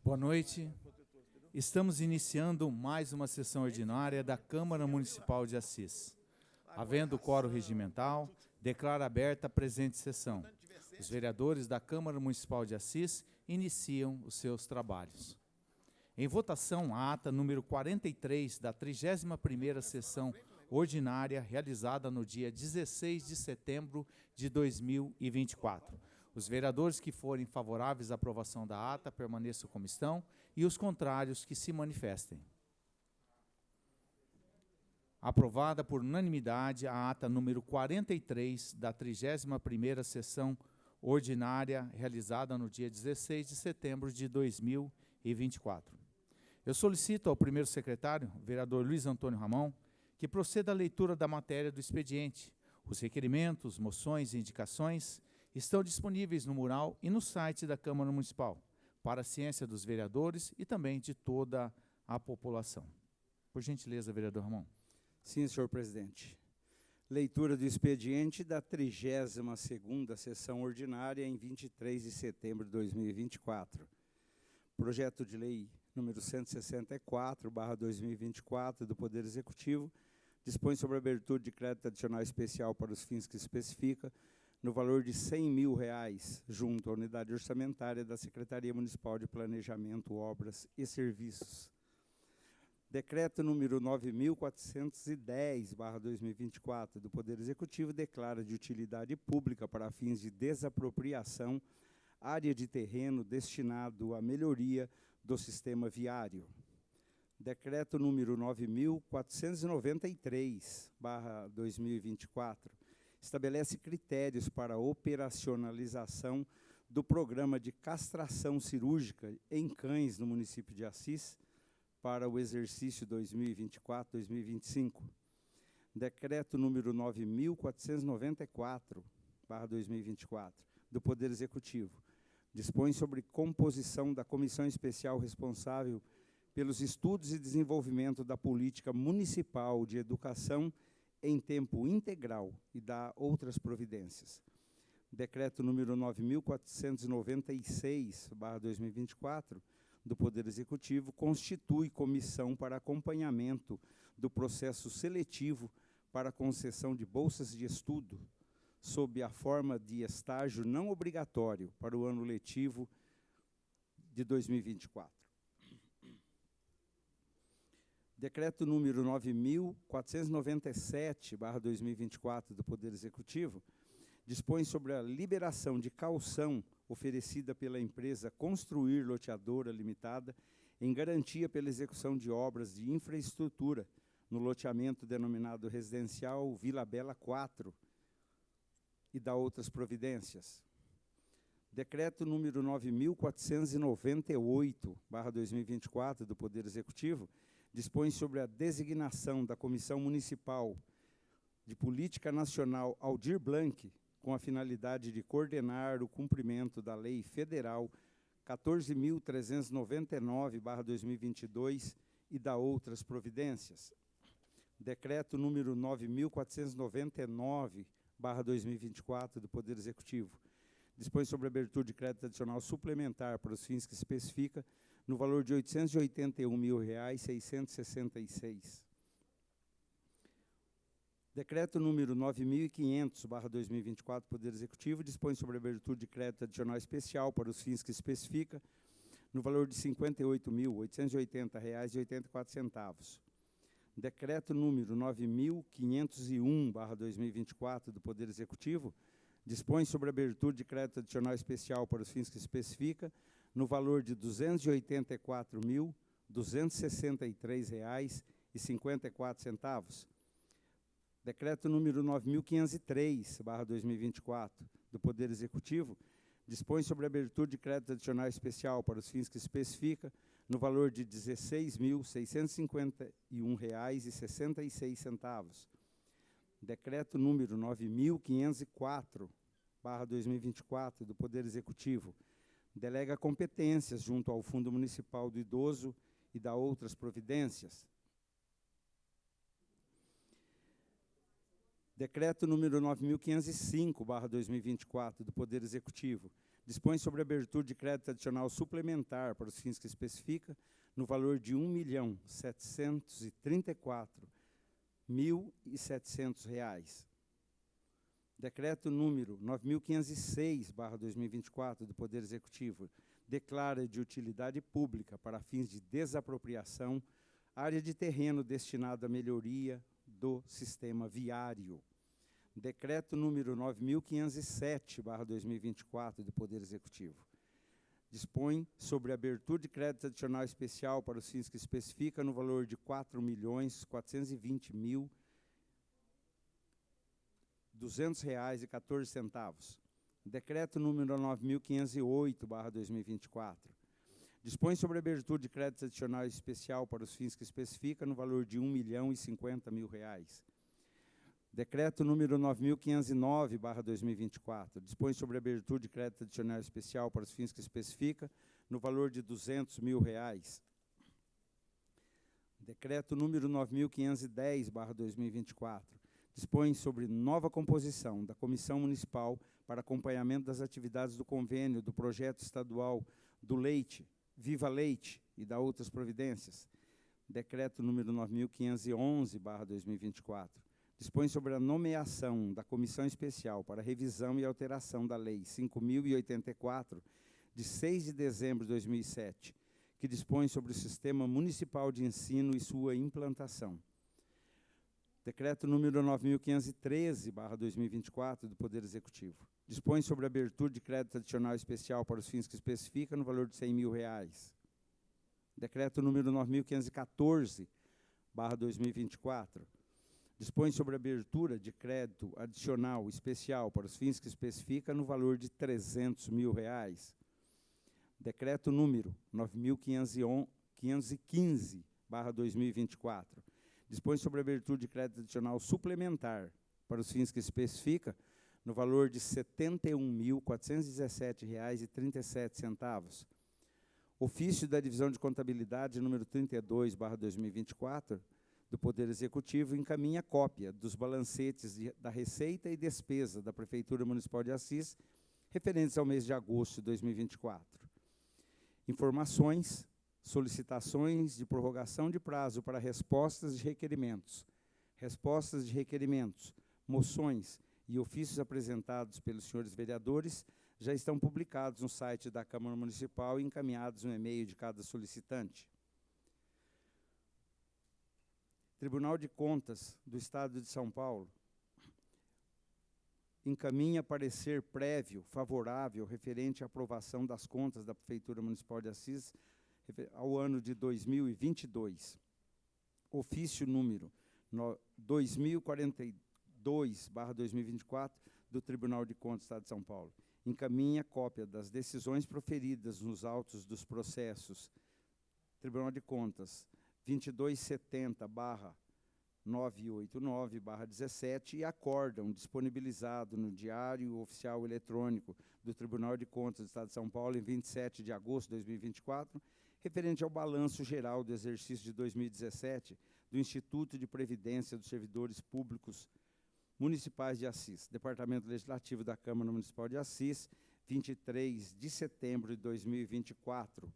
Boa noite. Estamos iniciando mais uma sessão ordinária da Câmara Municipal de Assis. Havendo quórum regimental, declaro aberta a presente sessão. Os vereadores da Câmara Municipal de Assis iniciam os seus trabalhos. Em votação, a ata número 43 da 31ª sessão ordinária, realizada no dia 16 de setembro de 2024. Os vereadores que forem favoráveis à aprovação da ata permaneçam como estão e os contrários que se manifestem. Aprovada por unanimidade a ata número 43 da 31ª sessão ordinária, realizada no dia 16 de setembro de 2024. Eu solicito ao primeiro secretário, vereador Luiz Antônio Ramão, que proceda à leitura da matéria do expediente. Os requerimentos, moções e indicações estão disponíveis no mural e no site da Câmara Municipal, para a ciência dos vereadores e também de toda a população. Por gentileza, vereador Ramão. Sim, senhor presidente. Leitura do expediente da 32ª sessão ordinária em 23 de setembro de 2024. Projeto de lei número 164/2024 do Poder Executivo dispõe sobre a abertura de crédito adicional especial para os fins que especifica, no valor de R$100 mil, junto à unidade orçamentária da Secretaria Municipal de Planejamento, Obras e Serviços. Decreto número 9.410/2024 do Poder Executivo declara de utilidade pública para fins de desapropriação área de terreno destinado à melhoria do sistema viário. Decreto número 9.493/2024 estabelece critérios para a operacionalização do programa de castração cirúrgica em cães no município de Assis para o exercício 2024-2025. Decreto número 9.494/2024 do Poder Executivo dispõe sobre composição da comissão especial responsável pelos estudos e desenvolvimento da política municipal de educação em tempo integral e dá outras providências. Decreto número 9.496/2024 do Poder Executivo constitui comissão para acompanhamento do processo seletivo para concessão de bolsas de estudo, sob a forma de estágio não obrigatório para o ano letivo de 2024. Decreto número 9.497/2024 do Poder Executivo dispõe sobre a liberação de caução oferecida pela empresa Construir Loteadora Limitada em garantia pela execução de obras de infraestrutura no loteamento denominado residencial Vila Bela 4 e dá outras providências. Decreto número 9.498/2024 do Poder Executivo dispõe sobre a designação da Comissão Municipal de Política Nacional Aldir Blanc, com a finalidade de coordenar o cumprimento da Lei Federal 14.399/2022 e da outras providências. Decreto número 9.499/2024 do Poder Executivo dispõe sobre a abertura de crédito adicional suplementar para os fins que especifica, no valor de R$881.666. Decreto número 9.500/2024 do Poder Executivo dispõe sobre a abertura de crédito adicional especial para os fins que especifica, no valor de R$58.880,84. Decreto número 9.501/2024 do Poder Executivo dispõe sobre a abertura de crédito adicional especial para os fins que especifica, no valor de R$284.263,54. Decreto número 9.503/2024 do Poder Executivo dispõe sobre a abertura de crédito adicional especial para os fins que especifica, no valor de R$16.651,66. Decreto número 9.504/2024 do Poder Executivo delega competências junto ao Fundo Municipal do Idoso e dá outras providências. Decreto número 9.505/2024 do Poder Executivo dispõe sobre a abertura de crédito adicional suplementar para os fins que especifica, no valor de R$ 1.734.700. Decreto número 9.506/2024 do Poder Executivo declara de utilidade pública para fins de desapropriação área de terreno destinada à melhoria do sistema viário. Decreto número 9.507/2024 do Poder Executivo dispõe sobre a abertura de crédito adicional especial para os fins que especifica no valor de R$ 4.420.200,14. Decreto número 9.508/2024 dispõe sobre a abertura de crédito adicional especial para os fins que especifica no valor de R$ 1.050.000. Decreto número 9.509/2024 dispõe sobre a abertura de crédito adicional especial para os fins que especifica no valor de R$ 200.000. Decreto número 9.510/2024 dispõe sobre nova composição da Comissão Municipal para acompanhamento das atividades do convênio do projeto estadual do leite, Viva Leite, e da outras providências. Decreto número 9.511/2024 dispõe sobre a nomeação da Comissão Especial para Revisão e Alteração da Lei 5.084, de 6 de dezembro de 2007, que dispõe sobre o Sistema Municipal de Ensino e sua implantação. Decreto número 9.513/2024 do Poder Executivo dispõe sobre a abertura de crédito adicional especial para os fins que especifica no valor de R$ 100.000. Decreto número 9.514/2024 dispõe sobre a abertura de crédito adicional especial para os fins que especifica no valor de R$ 300.000. Decreto número 9.515/2024 dispõe sobre a abertura de crédito adicional suplementar para os fins que especifica no valor de R$ 71.417,37. Ofício da Divisão de Contabilidade número 32/2024 do Poder Executivo encaminha cópia dos balancetes da receita e despesa da Prefeitura Municipal de Assis referentes ao mês de agosto de 2024. Informações, solicitações de prorrogação de prazo para respostas de requerimentos, moções e ofícios apresentados pelos senhores vereadores já estão publicados no site da Câmara Municipal e encaminhados no e-mail de cada solicitante. Tribunal de Contas do Estado de São Paulo encaminha parecer prévio favorável referente à aprovação das contas da Prefeitura Municipal de Assis ao ano de 2022. Ofício número 2042/2024 do Tribunal de Contas do Estado de São Paulo encaminha cópia das decisões proferidas nos autos dos processos Tribunal de Contas 2270/989/17 e acórdão disponibilizado no Diário Oficial Eletrônico do Tribunal de Contas do Estado de São Paulo em 27 de agosto de 2024, referente ao balanço geral do exercício de 2017 do Instituto de Previdência dos Servidores Públicos Municipais de Assis, Departamento Legislativo da Câmara Municipal de Assis, 23 de setembro de 2024.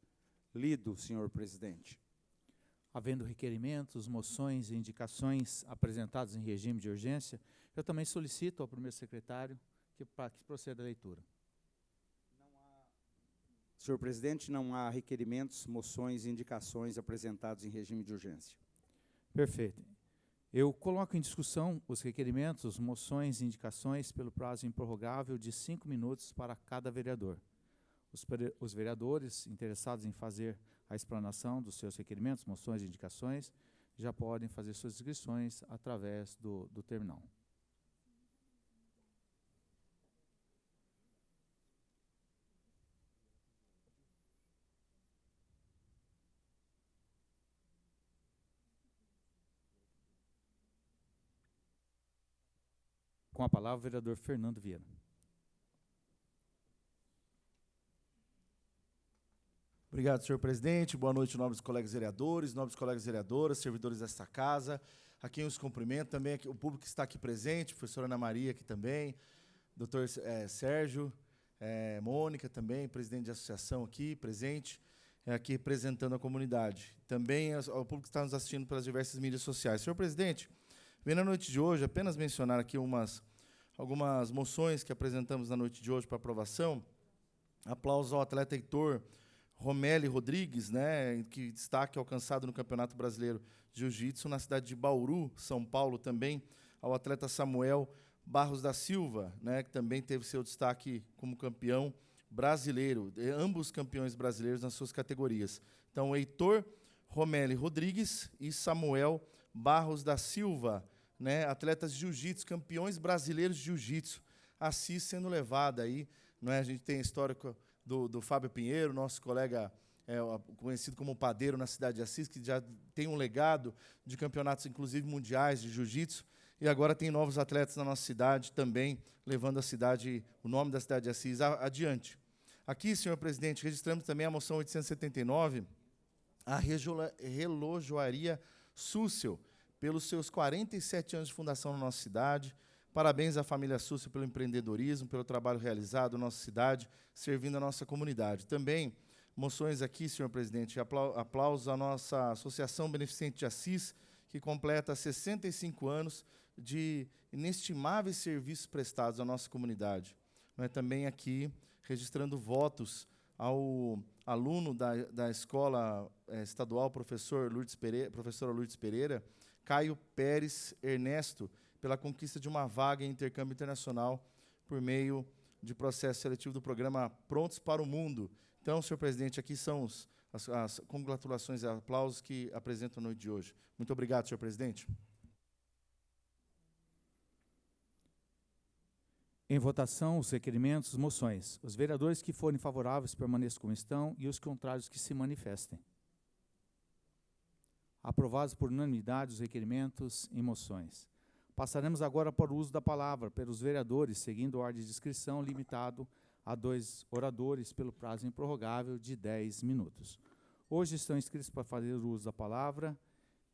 Lido, senhor presidente. Havendo requerimentos, moções e indicações apresentados em regime de urgência, eu também solicito ao primeiro secretário que proceda a leitura. Senhor presidente, não há requerimentos, moções e indicações apresentados em regime de urgência. Perfeito. Eu coloco em discussão os requerimentos, moções e indicações pelo prazo improrrogável de 5 minutos para cada vereador. Os vereadores interessados em fazer a explanação dos seus requerimentos, moções e indicações já podem fazer suas inscrições através do terminal. Com a palavra, o vereador Fernando Vieira. Obrigado, senhor presidente. Boa noite, nobres colegas vereadores, nobres colegas vereadoras, servidores desta casa. A quem os cumprimento também, o público que está aqui presente, professora Ana Maria aqui também, doutor Sérgio, Mônica também, presidente de associação aqui, presente, aqui representando a comunidade. Também ao público que está nos assistindo pelas diversas mídias sociais. Senhor presidente, vem na noite de hoje apenas mencionar aqui algumas moções que apresentamos na noite de hoje para aprovação. Aplauso ao atleta Heitor Romelli Rodrigues, né, que destaque alcançado no Campeonato Brasileiro de Jiu-Jitsu na cidade de Bauru, São Paulo, também ao atleta Samuel Barros da Silva, né, que também teve seu destaque como campeão brasileiro, ambos campeões brasileiros nas suas categorias. Então, Heitor Romelli Rodrigues e Samuel Barros da Silva, né, atletas de jiu-jitsu, campeões brasileiros de jiu-jitsu. Assis sendo levada aí, não é? A gente tem a história do Fábio Pinheiro, nosso colega conhecido como padeiro na cidade de Assis, que já tem um legado de campeonatos, inclusive mundiais, de jiu-jitsu, e agora tem novos atletas na nossa cidade também, levando o nome da cidade de Assis adiante. Aqui, senhor presidente, registramos também a moção 879, a Relojoaria Súcio, pelos seus 47 anos de fundação na nossa cidade. Parabéns à família Súcio pelo empreendedorismo, pelo trabalho realizado na nossa cidade, servindo a nossa comunidade. Também, moções aqui, senhor presidente, aplausos à nossa Associação Beneficente de Assis, que completa 65 anos de inestimáveis serviços prestados à nossa comunidade. Também aqui, registrando votos ao aluno da Escola Estadual professora Lourdes Pereira, Caio Pérez Ernesto, pela conquista de uma vaga em intercâmbio internacional por meio de processo seletivo do programa Prontos para o Mundo. Então, senhor presidente, aqui são as congratulações e aplausos que apresentam a noite de hoje. Muito obrigado, senhor presidente. Em votação, os requerimentos, moções. Os vereadores que forem favoráveis permaneçam como estão e os contrários que se manifestem. Aprovados por unanimidade os requerimentos e moções. Passaremos agora para o uso da palavra pelos vereadores, seguindo a ordem de inscrição, limitado a 2 oradores, pelo prazo improrrogável de 10 minutos. Hoje estão inscritos para fazer o uso da palavra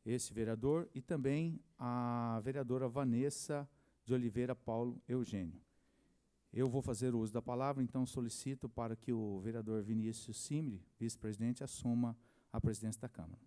esse vereador e também a vereadora Vanessa de Oliveira Paulo Eugênio. Eu vou fazer o uso da palavra, então solicito para que o vereador Vinícius Simri, vice-presidente, assuma a presidência da Câmara.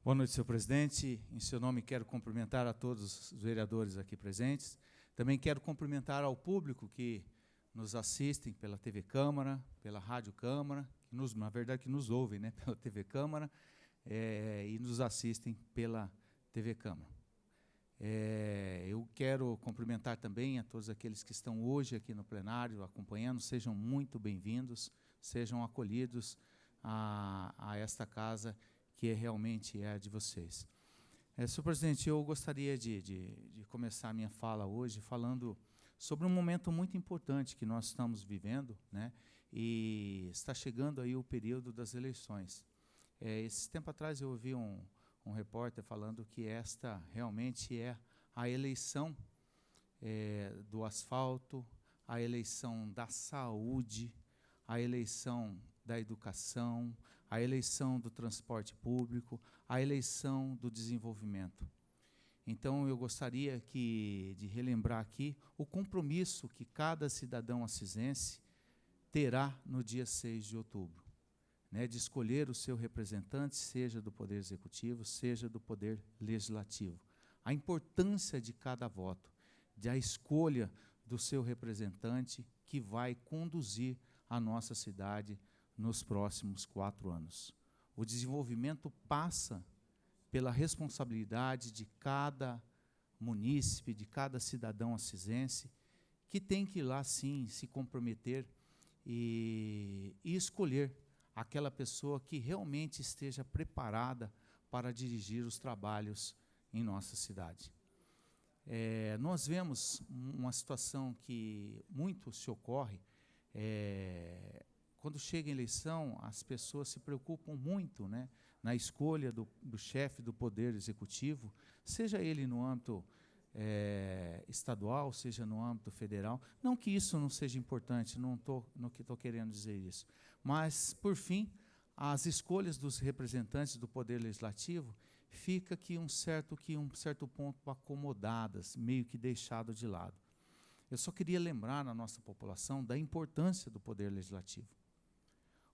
Boa noite, senhor presidente. Em seu nome, quero cumprimentar a todos os vereadores aqui presentes. Também quero cumprimentar ao público que nos assistem pela TV Câmara, pela Rádio Câmara, na verdade, que nos ouvem, né, pela TV Câmara, e nos assistem pela TV Câmara. Eu quero cumprimentar também a todos aqueles que estão hoje aqui no plenário acompanhando. Sejam muito bem-vindos, sejam acolhidos a esta casa que realmente é a de vocês. Senhor presidente, eu gostaria de começar a minha fala hoje falando sobre um momento muito importante que nós estamos vivendo, né? E está chegando aí o período das eleições. Esse tempo atrás eu ouvi um repórter falando que esta realmente é a eleição do asfalto, a eleição da saúde, a eleição da educação, a eleição do transporte público, a eleição do desenvolvimento. Então, eu gostaria de relembrar aqui o compromisso que cada cidadão assisense terá no dia 6 de outubro, né, de escolher o seu representante, seja do Poder Executivo, seja do Poder Legislativo. A importância de cada voto, da escolha do seu representante que vai conduzir a nossa cidade nos próximos 4 anos. O desenvolvimento passa pela responsabilidade de cada munícipe, de cada cidadão assisense, que tem que ir lá, sim, se comprometer e escolher aquela pessoa que realmente esteja preparada para dirigir os trabalhos em nossa cidade. Nós vemos uma situação que muito se ocorre, quando chega a eleição, as pessoas se preocupam muito, né, na escolha do chefe do Poder Executivo, seja ele no âmbito estadual, seja no âmbito federal. Não que isso não seja importante, não estou querendo dizer isso. Mas, por fim, as escolhas dos representantes do Poder Legislativo fica um certo ponto acomodadas, meio que deixado de lado. Eu só queria lembrar na nossa população da importância do Poder Legislativo.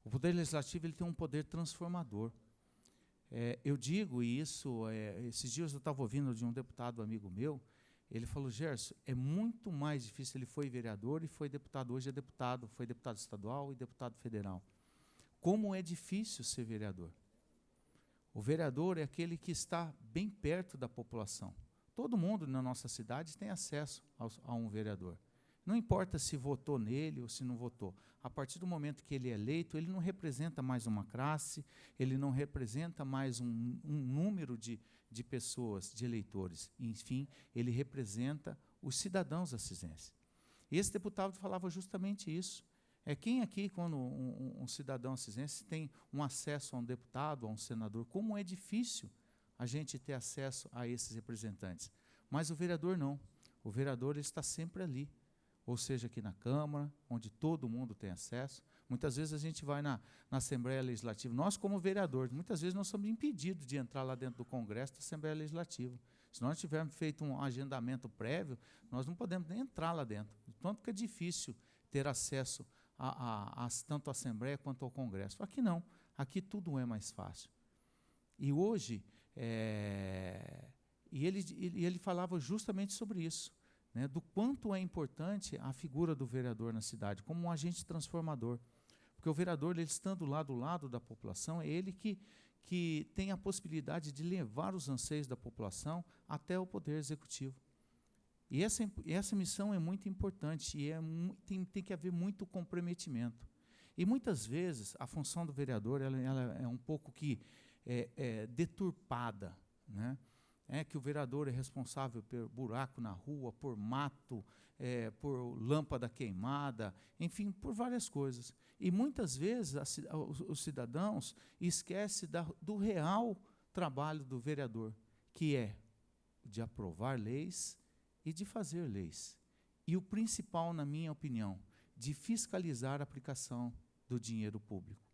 O Poder Legislativo ele tem um poder transformador. Eu digo isso, esses dias eu estava ouvindo de um deputado amigo meu, ele falou, Gerson, é muito mais difícil, ele foi vereador e foi deputado, hoje é deputado, foi deputado estadual e deputado federal. Como é difícil ser vereador. O vereador é aquele que está bem perto da população. Todo mundo na nossa cidade tem acesso a um vereador. Não importa se votou nele ou se não votou. A partir do momento que ele é eleito, ele não representa mais uma classe, ele não representa mais um número de pessoas, de eleitores. Enfim, ele representa os cidadãos assisenses. E esse deputado falava justamente isso. Quem aqui, quando um cidadão assisense tem um acesso a um deputado, a um senador, como é difícil a gente ter acesso a esses representantes. Mas o vereador não. O vereador ele está sempre ali. Ou seja, aqui na Câmara, onde todo mundo tem acesso. Muitas vezes a gente vai na Assembleia Legislativa. Nós, como vereadores, muitas vezes nós somos impedidos de entrar lá dentro do Congresso da Assembleia Legislativa. Se nós tivermos feito um agendamento prévio, nós não podemos nem entrar lá dentro. Tanto que é difícil ter acesso tanto à Assembleia quanto ao Congresso. Aqui não. Aqui tudo é mais fácil. E hoje, ele falava justamente sobre isso. Né, do quanto é importante a figura do vereador na cidade, como um agente transformador. Porque o vereador, ele estando lá do lado da população, é ele que tem a possibilidade de levar os anseios da população até o Poder Executivo. E essa missão é muito importante, e tem que haver muito comprometimento. E muitas vezes a função do vereador ela é um pouco deturpada, né? Que o vereador é responsável por buraco na rua, por mato, por lâmpada queimada, enfim, por várias coisas. E muitas vezes os cidadãos esquecem do real trabalho do vereador, que é de aprovar leis e de fazer leis. E o principal, na minha opinião, de fiscalizar a aplicação do dinheiro público.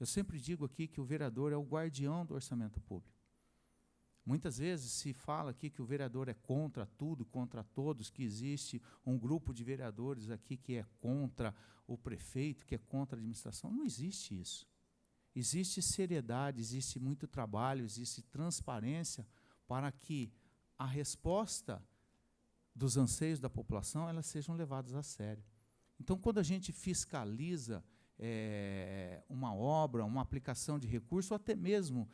Eu sempre digo aqui que o vereador é o guardião do orçamento público. Muitas vezes se fala aqui que o vereador é contra tudo, contra todos, que existe um grupo de vereadores aqui que é contra o prefeito, que é contra a administração. Não existe isso. Existe seriedade, existe muito trabalho, existe transparência para que a resposta dos anseios da população elas sejam levadas a sério. Então, quando a gente fiscaliza uma obra, uma aplicação de recurso, ou até mesmo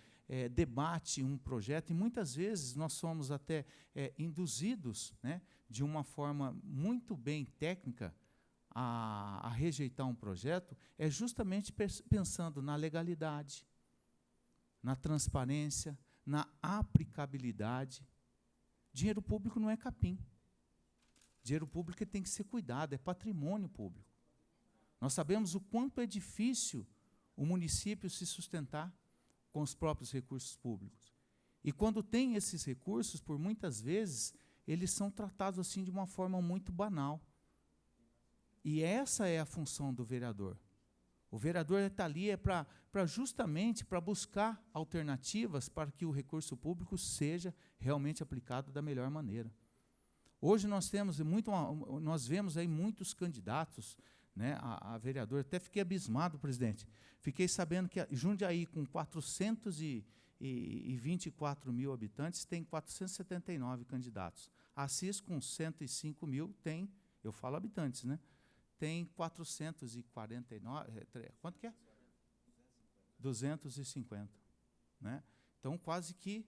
debate um projeto, e muitas vezes nós somos até induzidos, né, de uma forma muito bem técnica a rejeitar um projeto, é justamente pensando na legalidade, na transparência, na aplicabilidade. Dinheiro público não é capim. Dinheiro público tem que ser cuidado, é patrimônio público. Nós sabemos o quanto é difícil o município se sustentar com os próprios recursos públicos. E quando tem esses recursos, por muitas vezes, eles são tratados assim de uma forma muito banal. E essa é a função do vereador. O vereador está ali justamente para buscar alternativas para que o recurso público seja realmente aplicado da melhor maneira. Hoje nós vemos aí muitos candidatos, né, a vereador. Até fiquei abismado, presidente. Fiquei sabendo que Jundiaí, com 424 mil habitantes, tem 479 candidatos. Assis, com 105 mil, tem, eu falo habitantes, né? Tem 449, quanto que é? 250. Né? Então, quase que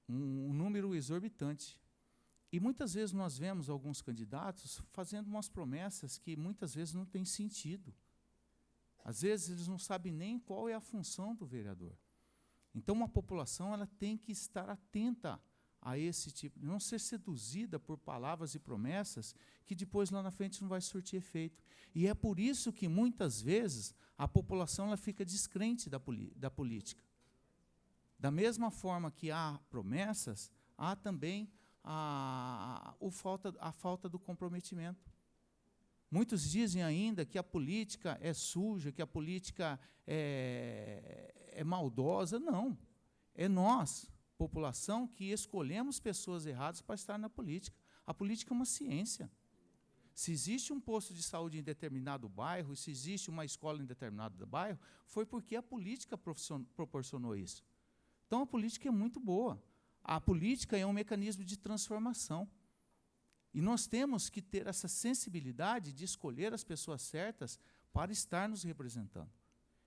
um número exorbitante. E muitas vezes nós vemos alguns candidatos fazendo umas promessas que muitas vezes não têm sentido. Às vezes eles não sabem nem qual é a função do vereador. Então uma população ela tem que estar atenta a esse tipo, não ser seduzida por palavras e promessas que depois lá na frente não vai surtir efeito. E é por isso que muitas vezes a população ela fica descrente da política. Da mesma forma que há promessas, há também a falta do comprometimento. Muitos dizem ainda que a política é suja, que a política é maldosa. Não. É nós, população, que escolhemos pessoas erradas para estar na política. A política é uma ciência. Se existe um posto de saúde em determinado bairro, se existe uma escola em determinado bairro, foi porque a política proporcionou isso. Então, a política é muito boa. A política é um mecanismo de transformação. E nós temos que ter essa sensibilidade de escolher as pessoas certas para estar nos representando.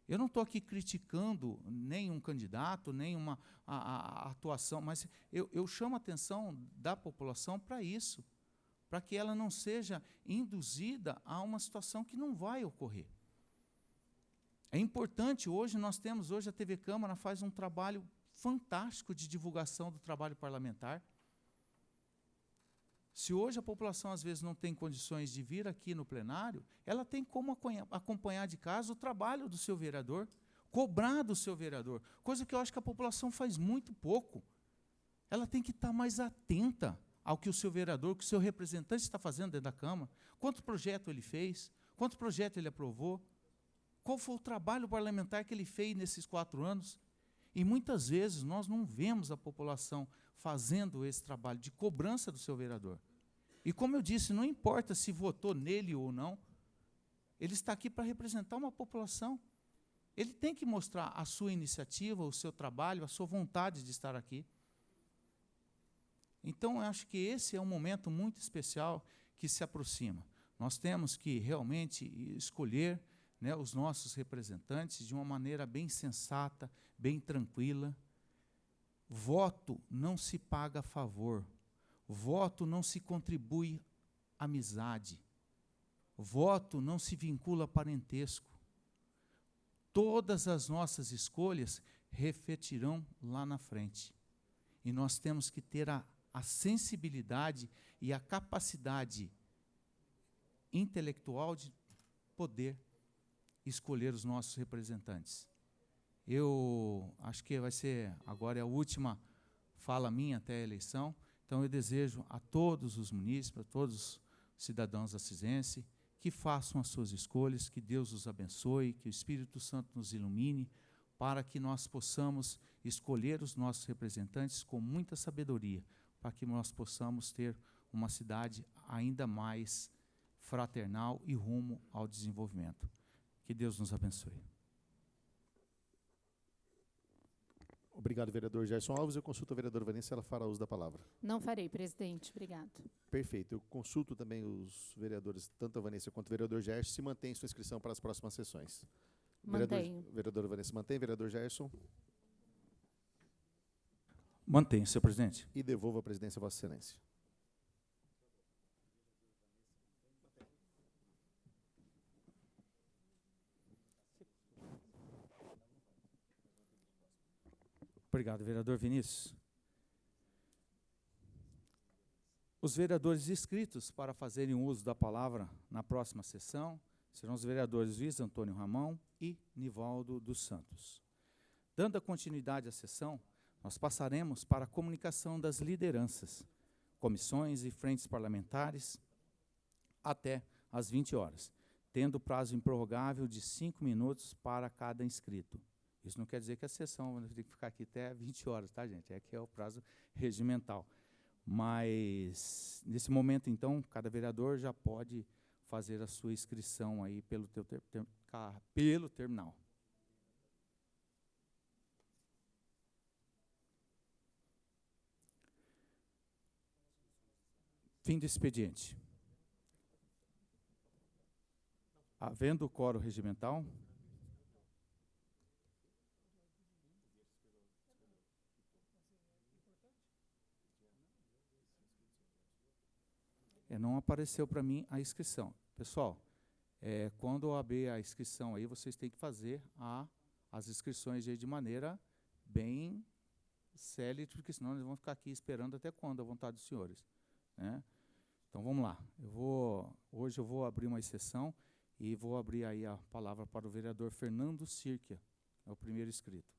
Eu não estou aqui criticando nenhum candidato, nenhuma a atuação, mas eu chamo a atenção da população para isso, para que ela não seja induzida a uma situação que não vai ocorrer. É importante, hoje a TV Câmara faz um trabalho fantástico de divulgação do trabalho parlamentar. Se hoje a população, às vezes, não tem condições de vir aqui no plenário, ela tem como acompanhar de casa o trabalho do seu vereador, cobrar do seu vereador, coisa que eu acho que a população faz muito pouco. Ela tem que estar mais atenta ao que o seu vereador, que o seu representante está fazendo dentro da Câmara, quanto projeto ele fez, quanto projeto ele aprovou, qual foi o trabalho parlamentar que ele fez nesses 4 anos. E muitas vezes nós não vemos a população fazendo esse trabalho de cobrança do seu vereador. E como eu disse, não importa se votou nele ou não, ele está aqui para representar uma população. Ele tem que mostrar a sua iniciativa, o seu trabalho, a sua vontade de estar aqui. Então, eu acho que esse é um momento muito especial que se aproxima. Nós temos que realmente escolher, né, os nossos representantes de uma maneira bem sensata, bem tranquila. Voto não se paga favor. Voto não se contribui amizade. Voto não se vincula parentesco. Todas as nossas escolhas refletirão lá na frente. E nós temos que ter a sensibilidade e a capacidade intelectual de poder escolher os nossos representantes. Eu acho que agora é a última fala minha até a eleição, então eu desejo a todos os munícipes, a todos os cidadãos assisenses, que façam as suas escolhas, que Deus os abençoe, que o Espírito Santo nos ilumine, para que nós possamos escolher os nossos representantes com muita sabedoria, para que nós possamos ter uma cidade ainda mais fraternal e rumo ao desenvolvimento. Que Deus nos abençoe. Obrigado, vereador Gerson Alves. Eu consulto a vereadora Vanessa, ela fará uso da palavra. Não farei, presidente. Obrigado. Perfeito. Eu consulto também os vereadores, tanto a Vanessa quanto o vereador Gerson, se mantém sua inscrição para as próximas sessões. Mantenho. Vereadora Vanessa mantém. Vereador Gerson. Mantenho, senhor presidente. E devolvo a presidência a Vossa Excelência. Obrigado, vereador Vinícius. Os vereadores inscritos para fazerem uso da palavra na próxima sessão serão os vereadores Luiz Antônio Ramão e Nivaldo dos Santos. Dando a continuidade à sessão, nós passaremos para a comunicação das lideranças, comissões e frentes parlamentares até às 20 horas, tendo prazo improrrogável de 5 minutos para cada inscrito. Isso não quer dizer que a sessão vai ter que ficar aqui até 20 horas, tá, gente? É que é o prazo regimental. Mas, nesse momento, então, cada vereador já pode fazer a sua inscrição aí pelo terminal. Fim do expediente. Havendo o quórum regimental, não apareceu para mim a inscrição. Pessoal, quando eu abrir a inscrição aí, vocês têm que fazer as inscrições aí de maneira bem célere, porque senão eles vão ficar aqui esperando até quando, a vontade dos senhores, né? Então, vamos lá. Hoje eu vou abrir uma exceção e vou abrir aí a palavra para o vereador Fernando Sirkia, é o primeiro inscrito.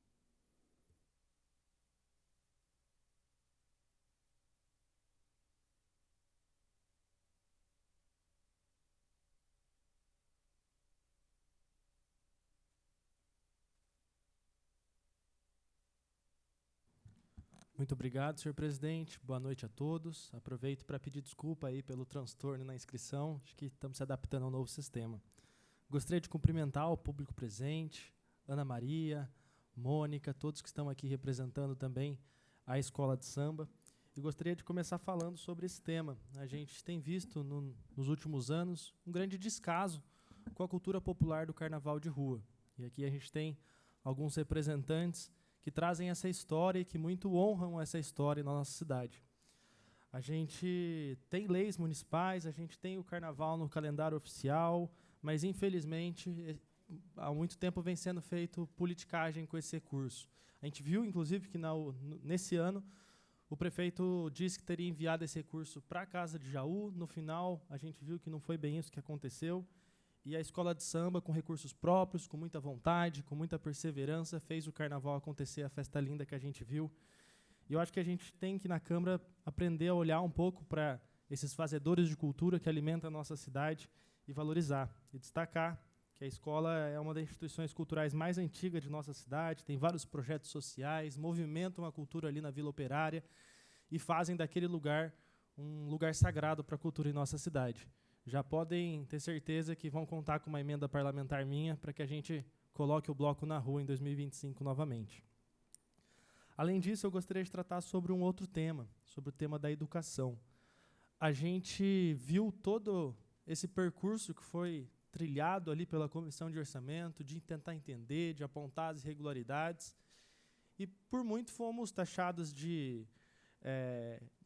Muito obrigado, senhor presidente. Boa noite a todos. Aproveito para pedir desculpa aí pelo transtorno na inscrição. Acho que estamos se adaptando ao novo sistema. Gostaria de cumprimentar o público presente, Ana Maria, Mônica, todos que estão aqui representando também a Escola de Samba. E gostaria de começar falando sobre esse tema. A gente tem visto nos últimos anos um grande descaso com a cultura popular do carnaval de rua. E aqui a gente tem alguns representantes que trazem essa história e que muito honram essa história na nossa cidade. A gente tem leis municipais, a gente tem o carnaval no calendário oficial, mas, infelizmente, há muito tempo vem sendo feito politicagem com esse recurso. A gente viu, inclusive, que nesse ano o prefeito disse que teria enviado esse recurso para a Casa de Jaú. No final, a gente viu que não foi bem isso que aconteceu. E a Escola de Samba, com recursos próprios, com muita vontade, com muita perseverança, fez o carnaval acontecer, a festa linda que a gente viu. E eu acho que a gente tem que, na Câmara, aprender a olhar um pouco para esses fazedores de cultura que alimentam a nossa cidade e valorizar. E destacar que a escola é uma das instituições culturais mais antigas de nossa cidade, tem vários projetos sociais, movimentam a cultura ali na Vila Operária e fazem daquele lugar um lugar sagrado para a cultura em nossa cidade. Já podem ter certeza que vão contar com uma emenda parlamentar minha para que a gente coloque o bloco na rua em 2025 novamente. Além disso, eu gostaria de tratar sobre um outro tema, sobre o tema da educação. A gente viu todo esse percurso que foi trilhado ali pela Comissão de Orçamento, de tentar entender, de apontar as irregularidades, e por muito fomos taxados de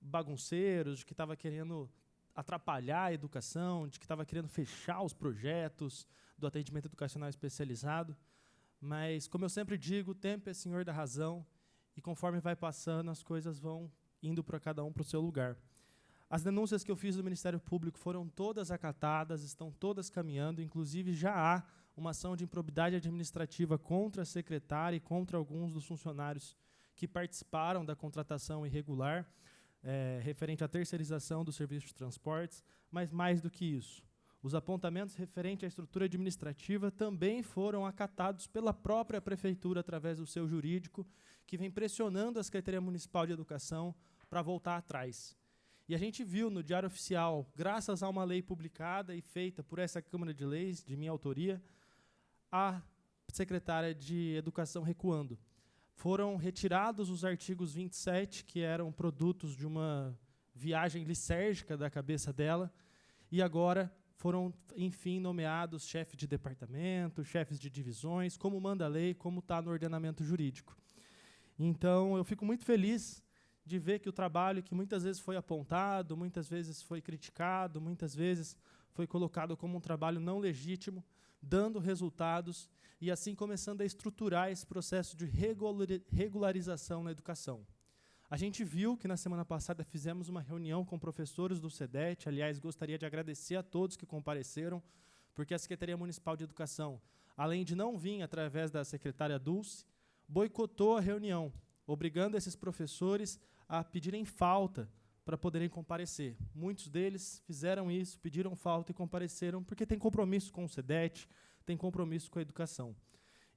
bagunceiros, de que estava querendo atrapalhar a educação, de que estava querendo fechar os projetos do atendimento educacional especializado. Mas, como eu sempre digo, o tempo é senhor da razão, e conforme vai passando, as coisas vão indo para cada um para o seu lugar. As denúncias que eu fiz do Ministério Público foram todas acatadas, estão todas caminhando, inclusive já há uma ação de improbidade administrativa contra a secretária e contra alguns dos funcionários que participaram da contratação irregular, referente à terceirização do serviço de transportes, mas mais do que isso. Os apontamentos referentes à estrutura administrativa também foram acatados pela própria Prefeitura, através do seu jurídico, que vem pressionando a Secretaria Municipal de Educação para voltar atrás. E a gente viu no Diário Oficial, graças a uma lei publicada e feita por essa Câmara de Leis, de minha autoria, a secretária de Educação recuando. Foram retirados os artigos 27, que eram produtos de uma viagem lisérgica da cabeça dela, e agora foram, enfim, nomeados chefes de departamento, chefes de divisões, como manda a lei, como está no ordenamento jurídico. Então, eu fico muito feliz de ver que o trabalho que muitas vezes foi apontado, muitas vezes foi criticado, muitas vezes foi colocado como um trabalho não legítimo, dando resultados e assim começando a estruturar esse processo de regularização na educação. A gente viu que na semana passada fizemos uma reunião com professores do SEDET, aliás, gostaria de agradecer a todos que compareceram, porque a Secretaria Municipal de Educação, além de não vir através da secretária Dulce, boicotou a reunião, obrigando esses professores a pedirem falta para poderem comparecer. Muitos deles fizeram isso, pediram falta e compareceram, porque tem compromisso com o SEDET, tem compromisso com a educação.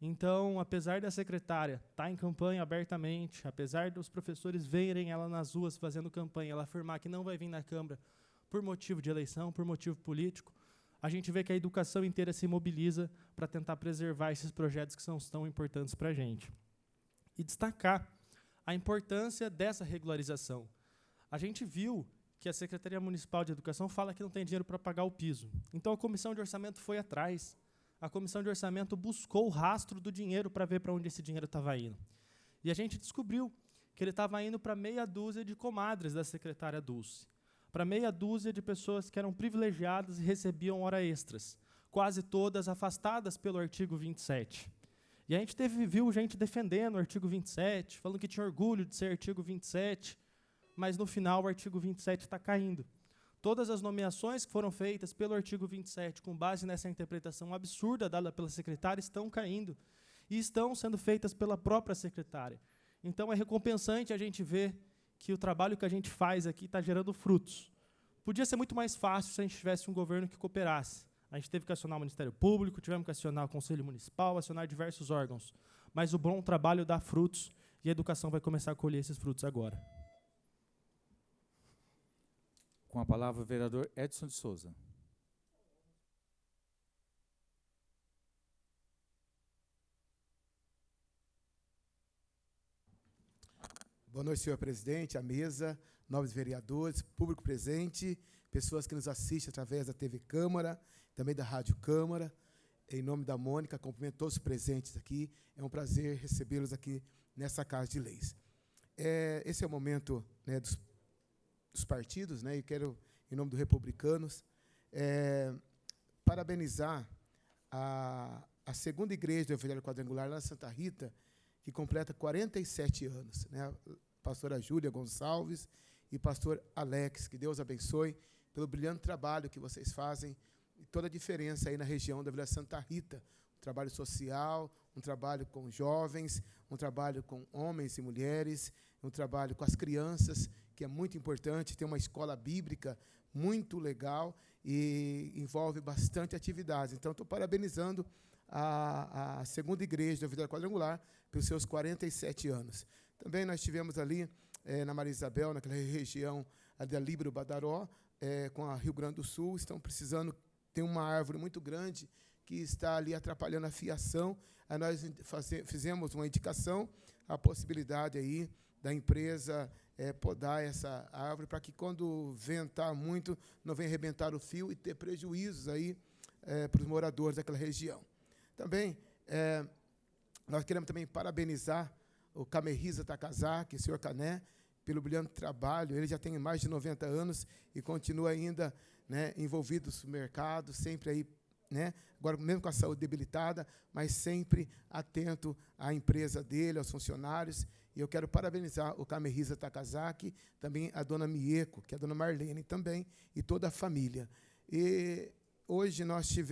Então, apesar da secretária estar em campanha abertamente, apesar dos professores verem ela nas ruas fazendo campanha, ela afirmar que não vai vir na Câmara por motivo de eleição, por motivo político, a gente vê que a educação inteira se mobiliza para tentar preservar esses projetos que são tão importantes para a gente. E destacar a importância dessa regularização. A gente viu que a Secretaria Municipal de Educação fala que não tem dinheiro para pagar o piso. Então, a Comissão de Orçamento foi atrás. A Comissão de Orçamento buscou o rastro do dinheiro para ver para onde esse dinheiro estava indo. E a gente descobriu que ele estava indo para meia dúzia de comadres da secretária Dulce, para meia dúzia de pessoas que eram privilegiadas e recebiam hora extras, quase todas afastadas pelo artigo 27. E a gente viu gente defendendo o artigo 27, falando que tinha orgulho de ser artigo 27, mas no final o artigo 27 está caindo. Todas as nomeações que foram feitas pelo artigo 27, com base nessa interpretação absurda dada pela secretária, estão caindo e estão sendo feitas pela própria secretária. Então, é recompensante a gente ver que o trabalho que a gente faz aqui está gerando frutos. Podia ser muito mais fácil se a gente tivesse um governo que cooperasse. A gente teve que acionar o Ministério Público, tivemos que acionar o Conselho Municipal, acionar diversos órgãos. Mas o bom trabalho dá frutos e a educação vai começar a colher esses frutos agora. Com a palavra, o vereador Edson de Souza. Boa noite, senhor presidente, a mesa, nobres vereadores, público presente, pessoas que nos assistem através da TV Câmara, também da Rádio Câmara. Em nome da Mônica, cumprimento todos os presentes aqui. É um prazer recebê-los aqui nessa Casa de Leis. Esse é o momento, né, dos partidos, né, e quero, em nome dos republicanos, parabenizar a segunda igreja do Evangelho Quadrangular, lá na Santa Rita, que completa 47 anos, né? Pastora Júlia Gonçalves e pastor Alex, que Deus abençoe pelo brilhante trabalho que vocês fazem e toda a diferença aí na região da Vila Santa Rita. Um trabalho social, um trabalho com jovens, um trabalho com homens e mulheres, um trabalho com as crianças, que é muito importante, tem uma escola bíblica muito legal e envolve bastante atividades. Então, estou parabenizando a segunda igreja da Vida Quadrangular pelos seus 47 anos. Também nós tivemos ali, na Maria Isabel, naquela região ali da Líbero Badaró, com a Rio Grande do Sul, estão precisando, tem uma árvore muito grande que está ali atrapalhando a fiação. Aí nós fizemos uma indicação, a possibilidade aí da empresa podar essa árvore para que, quando ventar muito, não venha arrebentar o fio e ter prejuízos aí para os moradores daquela região. Também, nós queremos também parabenizar o Camerriza Takazaki, o senhor Cané, pelo brilhante trabalho. Ele já tem mais de 90 anos e continua ainda, né, envolvido no mercado, sempre aí, né, agora mesmo com a saúde debilitada, mas sempre atento à empresa dele, aos funcionários. E eu quero parabenizar o Camerriza Takazaki, também a dona Mieko, que é a dona Marlene também, e toda a família. E hoje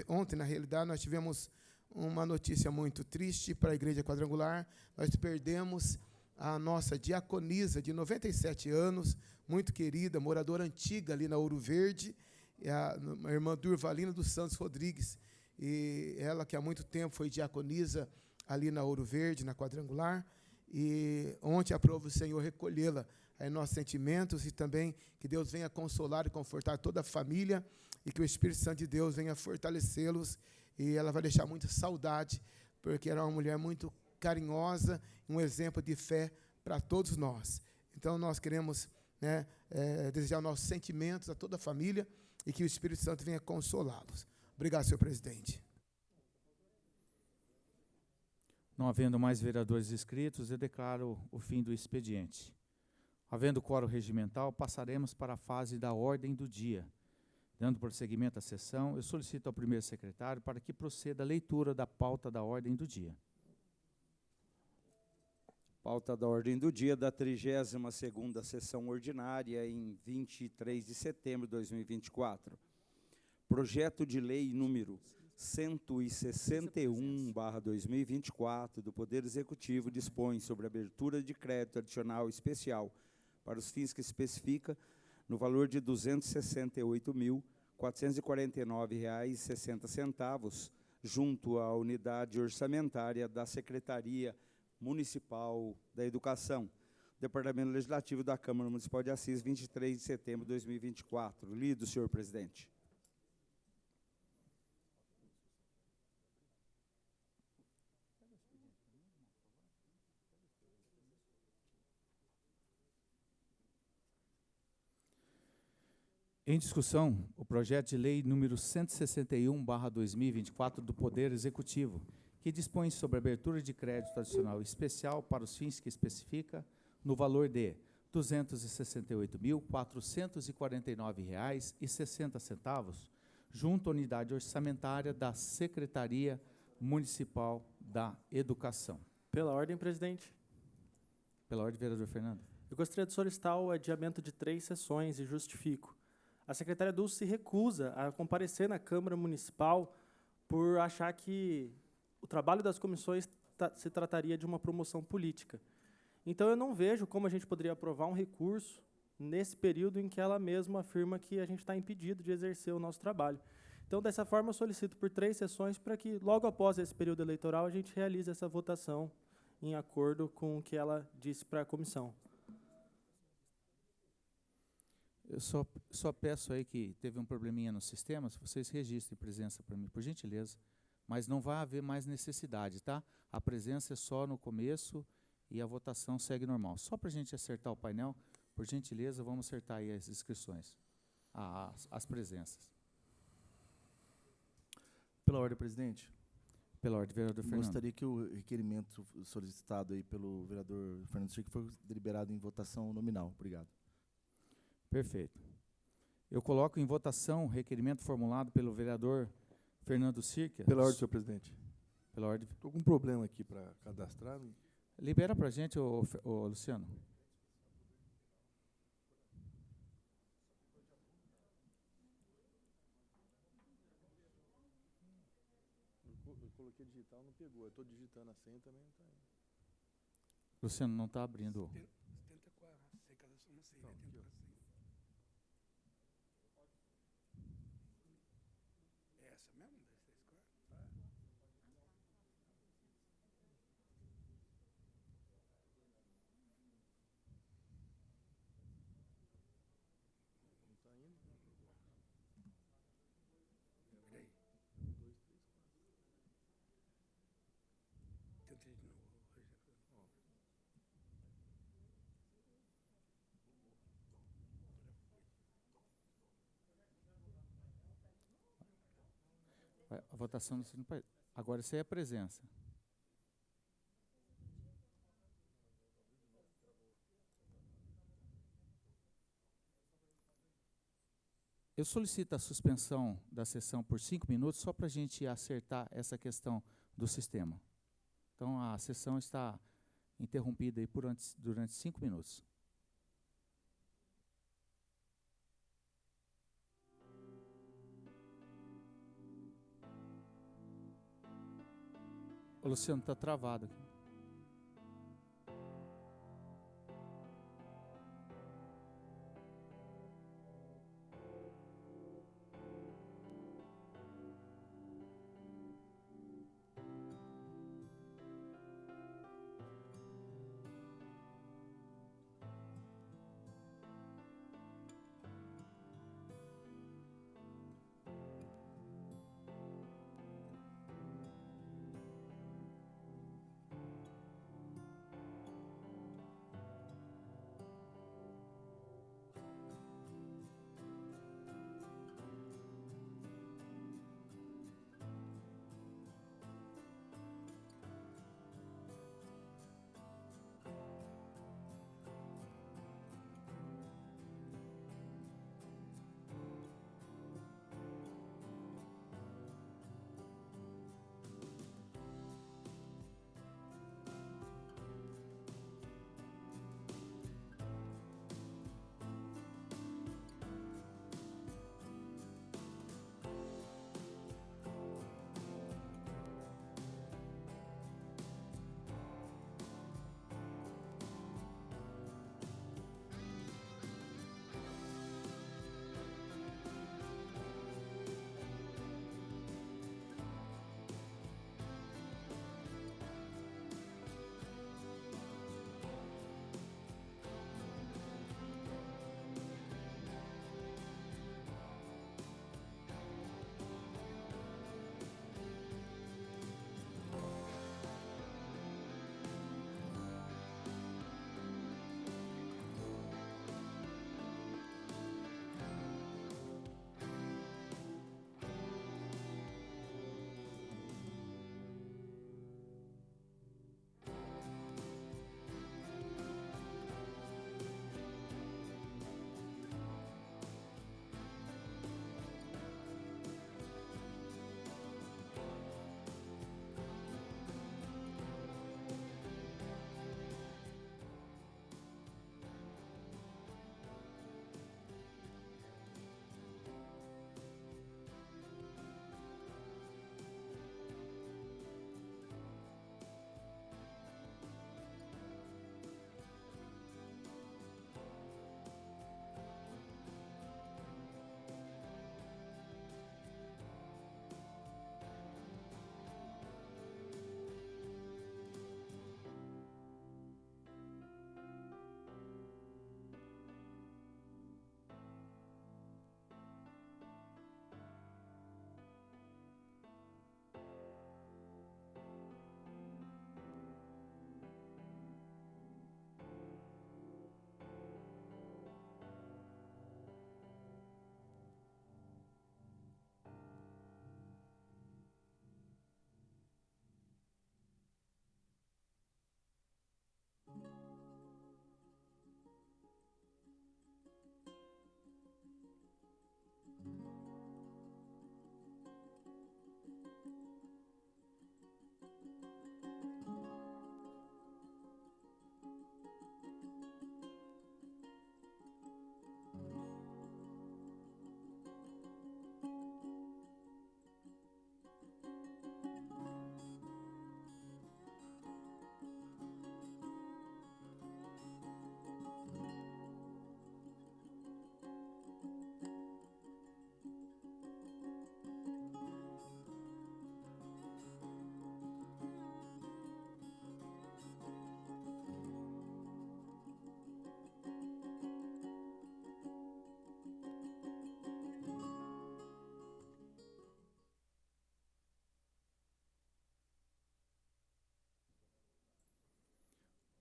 ontem, na realidade, nós tivemos uma notícia muito triste para a Igreja Quadrangular. Nós perdemos a nossa diaconisa, de 97 anos, muito querida, moradora antiga ali na Ouro Verde, a irmã Durvalina dos Santos Rodrigues. E ela, que há muito tempo foi diaconisa ali na Ouro Verde, na Quadrangular, e ontem aprova o Senhor recolhê-la em nossos sentimentos, e também que Deus venha consolar e confortar toda a família, e que o Espírito Santo de Deus venha fortalecê-los. E ela vai deixar muita saudade, porque era uma mulher muito carinhosa, um exemplo de fé para todos nós. Então, nós queremos, né, desejar nossos sentimentos a toda a família e que o Espírito Santo venha consolá-los. Obrigado, senhor presidente. Não havendo mais vereadores inscritos, eu declaro o fim do expediente. Havendo quórum regimental, passaremos para a fase da ordem do dia. Dando prosseguimento à sessão, eu solicito ao primeiro secretário para que proceda a leitura da pauta da ordem do dia. Pauta da ordem do dia da 32ª sessão ordinária, em 23 de setembro de 2024. Projeto de lei número 161/2024 do Poder Executivo dispõe sobre a abertura de crédito adicional especial para os fins que especifica no valor de R$ 268.449,60, junto à unidade orçamentária da Secretaria Municipal da Educação, Departamento Legislativo da Câmara Municipal de Assis, 23 de setembro de 2024. Lido, senhor presidente. Em discussão, o projeto de lei número 161/2024 do Poder Executivo, que dispõe sobre a abertura de crédito adicional especial para os fins que especifica no valor de R$ 268.449,60, junto à unidade orçamentária da Secretaria Municipal da Educação. Pela ordem, presidente. Pela ordem, vereador Fernando. Eu gostaria de solicitar o adiamento de 3 sessões e justifico. A secretária Dulce se recusa a comparecer na Câmara Municipal por achar que o trabalho das comissões se trataria de uma promoção política. Então, eu não vejo como a gente poderia aprovar um recurso nesse período em que ela mesma afirma que a gente está impedido de exercer o nosso trabalho. Então, dessa forma, eu solicito por 3 sessões para que, logo após esse período eleitoral, a gente realize essa votação em acordo com o que ela disse para a comissão. Eu só peço aí que teve um probleminha no sistema, se vocês registrem presença para mim, por gentileza, mas não vai haver mais necessidade, tá? A presença é só no começo e a votação segue normal. Só para a gente acertar o painel, por gentileza, vamos acertar aí as inscrições, as presenças. Pela ordem, presidente. Pela ordem, vereador Fernando. Gostaria que o requerimento solicitado aí pelo vereador Fernando Cirque fosse deliberado em votação nominal. Obrigado. Perfeito. Eu coloco em votação o requerimento formulado pelo vereador Fernando Cirque. Pela ordem, senhor presidente. Pela ordem. Estou com um problema aqui para cadastrar. Libera para a gente, ô Luciano. Eu coloquei digital, não pegou. Eu estou digitando a senha também, não está indo. Luciano, não está abrindo. Tenta com a secadação, não sei, né? Tenta com a senha. É essa mesmo? 2, 3, 4? Não está indo? Peraí. 2, 3, 4. Tenta de novo. A votação do agora isso aí é a presença. Eu solicito a suspensão da sessão por 5 minutos só para a gente acertar essa questão do sistema. Então, a sessão está interrompida aí durante 5 minutos. O Luciano, está travado aqui.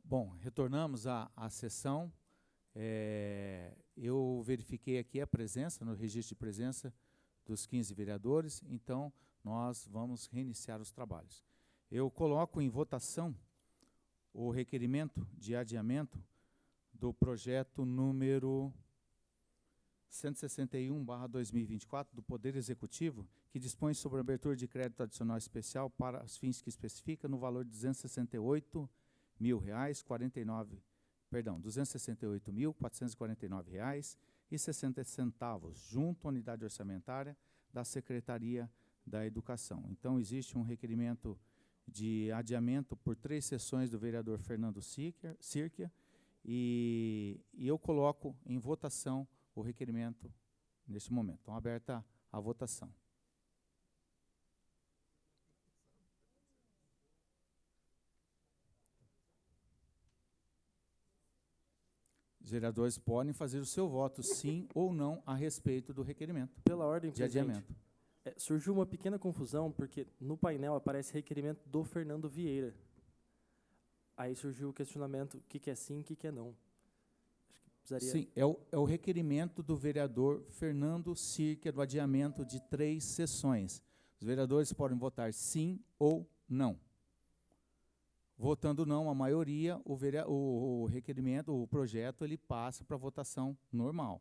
Bom, retornamos à sessão. Eu verifiquei aqui a presença, no registro de presença dos 15 vereadores, então nós vamos reiniciar os trabalhos. Eu coloco em votação o requerimento de adiamento do projeto número 161/2024 do Poder Executivo, que dispõe sobre a abertura de crédito adicional especial para os fins que especifica no valor de R$ 268.449,60 junto à unidade orçamentária da Secretaria da Educação. Então, existe um requerimento de adiamento por 3 sessões do vereador Fernando Sirkia, e eu coloco em votação o requerimento neste momento. Então, aberta a votação. Os vereadores podem fazer o seu voto, sim ou não, a respeito do requerimento Pela ordem, de presidente, adiamento. surgiu uma pequena confusão, porque no painel aparece requerimento do Fernando Vieira. Aí surgiu o questionamento, o que é sim, o que é não. Acho que precisaria... Sim, é o requerimento do vereador Fernando Sirkia do adiamento de 3 sessões. Os vereadores podem votar sim ou não. Votando não, a maioria, o requerimento, o projeto, ele passa para votação normal.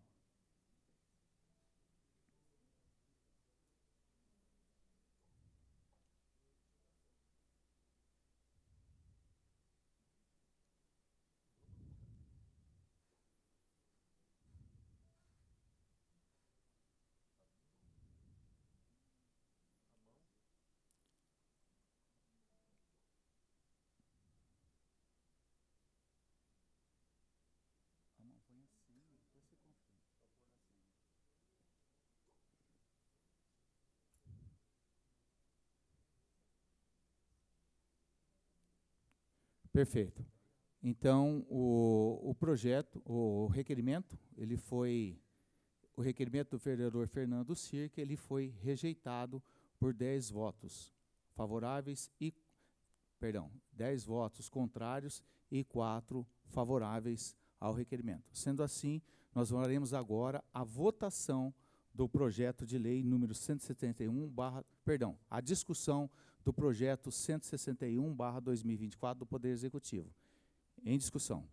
Perfeito. Então, o projeto, o requerimento, o requerimento do vereador Fernando Sirkia, ele foi rejeitado por 10 votos favoráveis 10 votos contrários e 4 favoráveis ao requerimento. Sendo assim, nós faremos agora a votação do projeto de lei número 171, a discussão do projeto 161/2024 do Poder Executivo. Em discussão.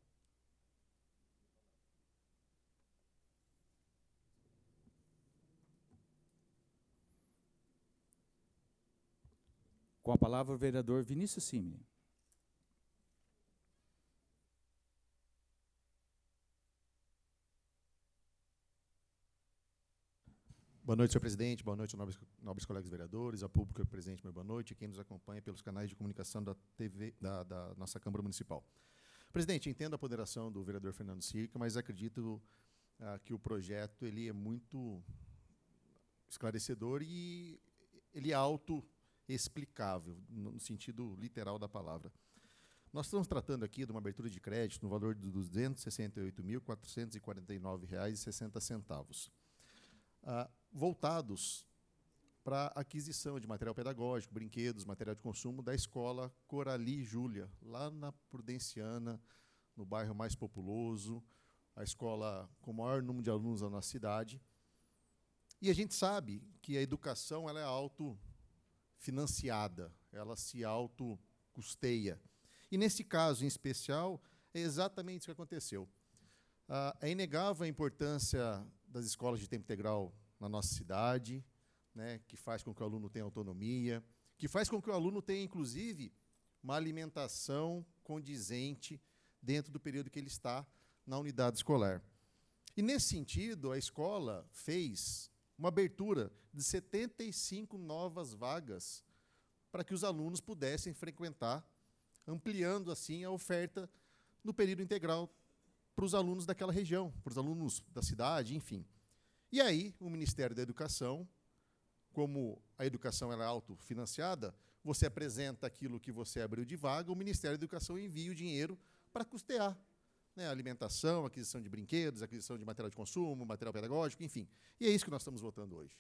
Com a palavra o vereador Vinícius Simini. Boa noite, senhor presidente. Boa noite, nobres colegas vereadores, a público presente, boa noite, e quem nos acompanha pelos canais de comunicação da TV, da nossa Câmara Municipal. Presidente, entendo a ponderação do vereador Fernando Sirkia, mas acredito que o projeto ele é muito esclarecedor e ele é autoexplicável, no sentido literal da palavra. Nós estamos tratando aqui de uma abertura de crédito no valor de R$ 268.449,60. Voltados para a aquisição de material pedagógico, brinquedos, material de consumo da escola Corali Júlia, lá na Prudenciana, no bairro mais populoso, a escola com o maior número de alunos da nossa cidade. E a gente sabe que a educação ela é autofinanciada, ela se autocusteia. E, nesse caso em especial, é exatamente isso que aconteceu. É inegável a importância das escolas de tempo integral na nossa cidade, né, que faz com que o aluno tenha autonomia, que faz com que o aluno tenha, inclusive, uma alimentação condizente dentro do período que ele está na unidade escolar. E, nesse sentido, a escola fez uma abertura de 75 novas vagas para que os alunos pudessem frequentar, ampliando, assim, a oferta no período integral para os alunos daquela região, para os alunos da cidade, enfim. E aí, o Ministério da Educação, como a educação ela é autofinanciada, você apresenta aquilo que você abriu de vaga, o Ministério da Educação envia o dinheiro para custear, né, a alimentação, aquisição de brinquedos, aquisição de material de consumo, material pedagógico, enfim. E é isso que nós estamos votando hoje.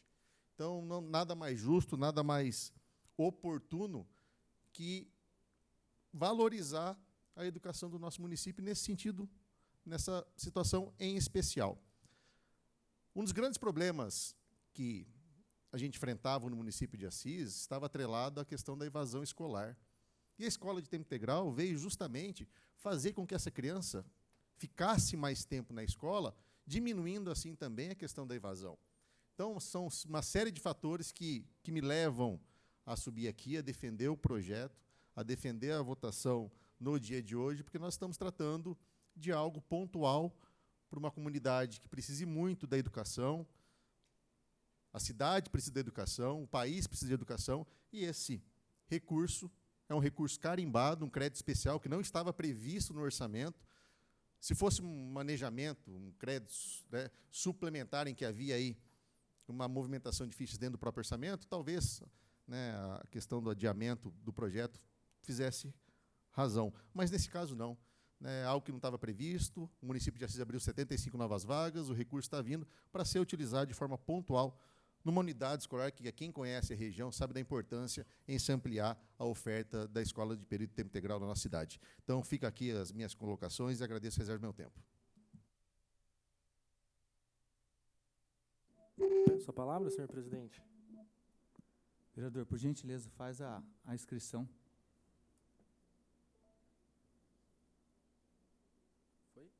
Então, nada mais justo, nada mais oportuno que valorizar a educação do nosso município nesse sentido, nessa situação em especial. Um dos grandes problemas que a gente enfrentava no município de Assis estava atrelado à questão da evasão escolar. E a escola de tempo integral veio justamente fazer com que essa criança ficasse mais tempo na escola, diminuindo assim também a questão da evasão. Então, são uma série de fatores que me levam a subir aqui, a defender o projeto, a defender a votação no dia de hoje, porque nós estamos tratando de algo pontual para uma comunidade que precise muito da educação, a cidade precisa da educação, o país precisa de educação, e esse recurso é um recurso carimbado, um crédito especial que não estava previsto no orçamento. Se fosse um manejamento, um crédito, né, suplementar em que havia aí uma movimentação de fichas dentro do próprio orçamento, talvez, né, a questão do adiamento do projeto fizesse razão. Mas, nesse caso, não. É algo que não estava previsto, o município de Assis abriu 75 novas vagas, o recurso está vindo para ser utilizado de forma pontual numa unidade escolar que quem conhece a região sabe da importância em se ampliar a oferta da escola de período de tempo integral na nossa cidade. Então, fica aqui as minhas colocações e agradeço a reserva do meu tempo. Sua palavra, senhor presidente. Vereador, por gentileza, faz a inscrição. Foi?